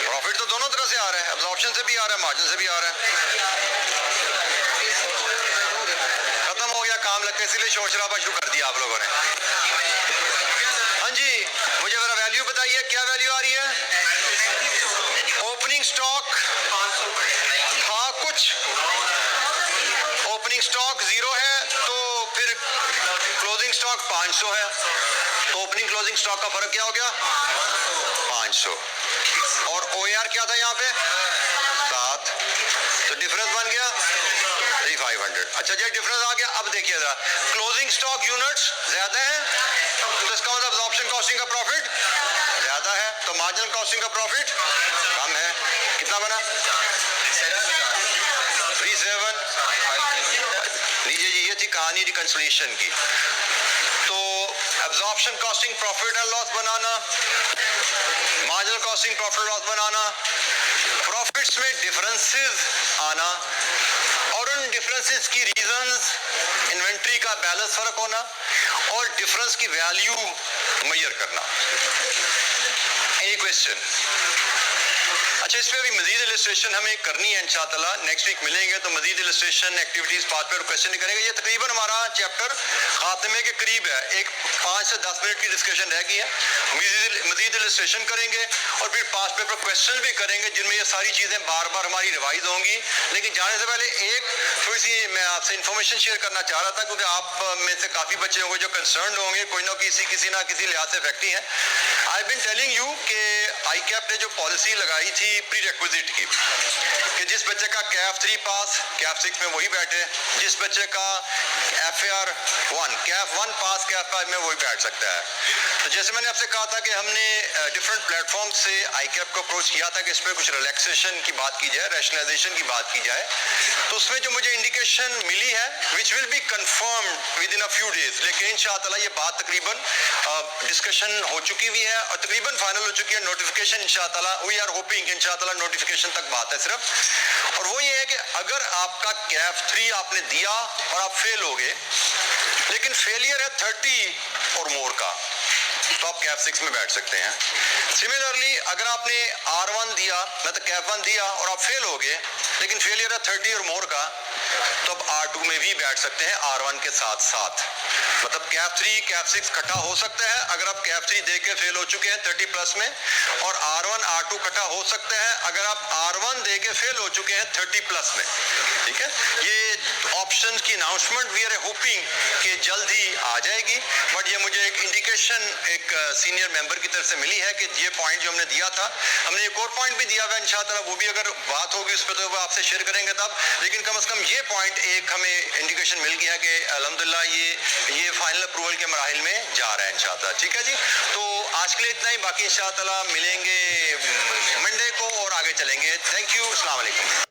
प्रॉफिट तो दोनों तरह से आ रहा है, एब्जॉर्प्शन से भी आ रहा है, मार्जिन से भी आ रहा है। खत्म हो गया काम लगता है, इसलिए शोर शराबा शुरू कर दिया आप लोगों ने। हाँ जी मुझे जरा वैल्यू बताइए, क्या वैल्यू आ रही है, ओपनिंग स्टॉक था कुछ, ओपनिंग स्टॉक 0 है तो फिर क्लोजिंग स्टॉक 500 है, तो ओपनिंग क्लोजिंग स्टॉक का फर्क क्या हो गया 500, और OAR क्या था यहाँ पे 7, तो डिफरेंस बन गया 3500। अच्छा ये डिफरेंस आ गया। अब देखिए जरा, क्लोजिंग स्टॉक यूनिट्स ज्यादा है तो इसका मतलब एब्जॉर्प्शन कॉस्टिंग का प्रॉफिट ज्यादा है, तो मार्जिनल कॉस्टिंग का प्रॉफिट कम है। कितना बना 37 लीजिए जी, ये थी थी कहानी रिकंसिलिएशन की। तो absorption costing profit and loss banana, marginal costing profit loss banana, profits में डिफरेंसेस आना और उन डिफरेंसेस की रीजंस, इन्वेंट्री का बैलेंस फर्क होना और डिफरेंस की वैल्यू मेजर करना। Any question? अच्छा, इस पे अभी मजीद इलस्ट्रेशन हमें करनी है इंशाअल्लाह, नेक्स्ट वीक मिलेंगे तो मजीद इलस्ट्रेशन एक्टिविटीज पार्ट पर क्वेश्चन नहीं करेंगे। ये तकरीबन हमारा चैप्टर खात्मे के करीब है, एक 5 से 10 मिनट की डिस्कशन रह गई है। मजीद इलस्ट्रेशन करेंगे और फिर पास पेपर क्वेश्चन भी करेंगे जिनमें ये सारी चीजें बार बार हमारी रिवाइज होंगी। लेकिन जाने से पहले एक थोड़ी सी मैं आपसे इंफॉर्मेशन शेयर करना चाह रहा था, क्योंकि आप में से काफी बच्चे होंगे जो कंसर्न होंगे, कोई ना किसी लिहाज से फैक्ट्री है। आई बीन टेलिंग यू कि ICAP ने जो पॉलिसी लगाई थी प्री रिक्विजिट की, कि जिस बच्चे का कैफ 3 पास कैफ 6 में वही बैठे, जिस बच्चे का FAR 1 कैफ 1 पास कैफ 5 में वही बैठ सकता है। तो जैसे मैंने आपसे कहा था कि हमने डिफरेंट प्लेटफॉर्म से ICAP को अप्रोच किया था कि इस पर कुछ रिलैक्सेशन की बात की जाए, रैशनलाइजेशन की बात की जाए। तो उसमें जो मुझे इंडिकेशन मिली है which will be confirmed with in a few days, लेकिन इंशाअल्लाह ये बात तकरीबन डिस्कशन हो चुकी हुई है और तकरीबन फाइनल हो चुकी है। नोटिफिकेशन इंशाअल्लाह वी आर होपिंग इंशाअल्लाह नोटिफिकेशन तक बात है सिर्फ। और वो ये है कि अगर आपका कैफ 3 आपने दिया और आप फेल हो गए, लेकिन फेलियर है 30 और मोर का, तो आप कैफ 6 में बैठ सकते हैं। सिमिलरली अगर आपने R1 दिया, मतलब कैफ 1 दिया और आप फेल हो गए, लेकिन फेलियर है 30 और मोर का, तो आप R2 में भी बैठ सकते हैं R1 के साथ साथ। मतलब कैफ 3 कैफ 6 इकट्ठा हो सकता है अगर आप कैफ 3 दे के फेल हो चुके हैं 30 प्लस में, और R1 R2 इकट्ठा हो सकता है अगर आप R1 दे के फेल हो चुके हैं 30 प्लस में। ठीक है, ये ऑप्शन की अनाउंसमेंट वी आर होपिंग कि जल्द ही आ जाएगी, बट ये मुझे एक इंडिकेशन एक सीनियर मेंबर की तरफ से मिली है कि ये पॉइंट जो हमने दिया था, हमने एक और पॉइंट भी दिया हुआ है इंशाअल्लाह, वो भी अगर बात होगी उस पर तो वो आपसे शेयर करेंगे तब, लेकिन कम से कम ये पॉइंट एक हमें इंडिकेशन मिल गया कि अल्हम्दुलिल्लाह ये फाइनल अप्रूवल के मराहिल में जा रहा है इंशाअल्लाह। ठीक है जी, तो आज के लिए इतना ही, बाकी इंशाअल्लाह मिलेंगे मंडे को और आगे चलेंगे। थैंक यू, अस्सलाम वालेकुम।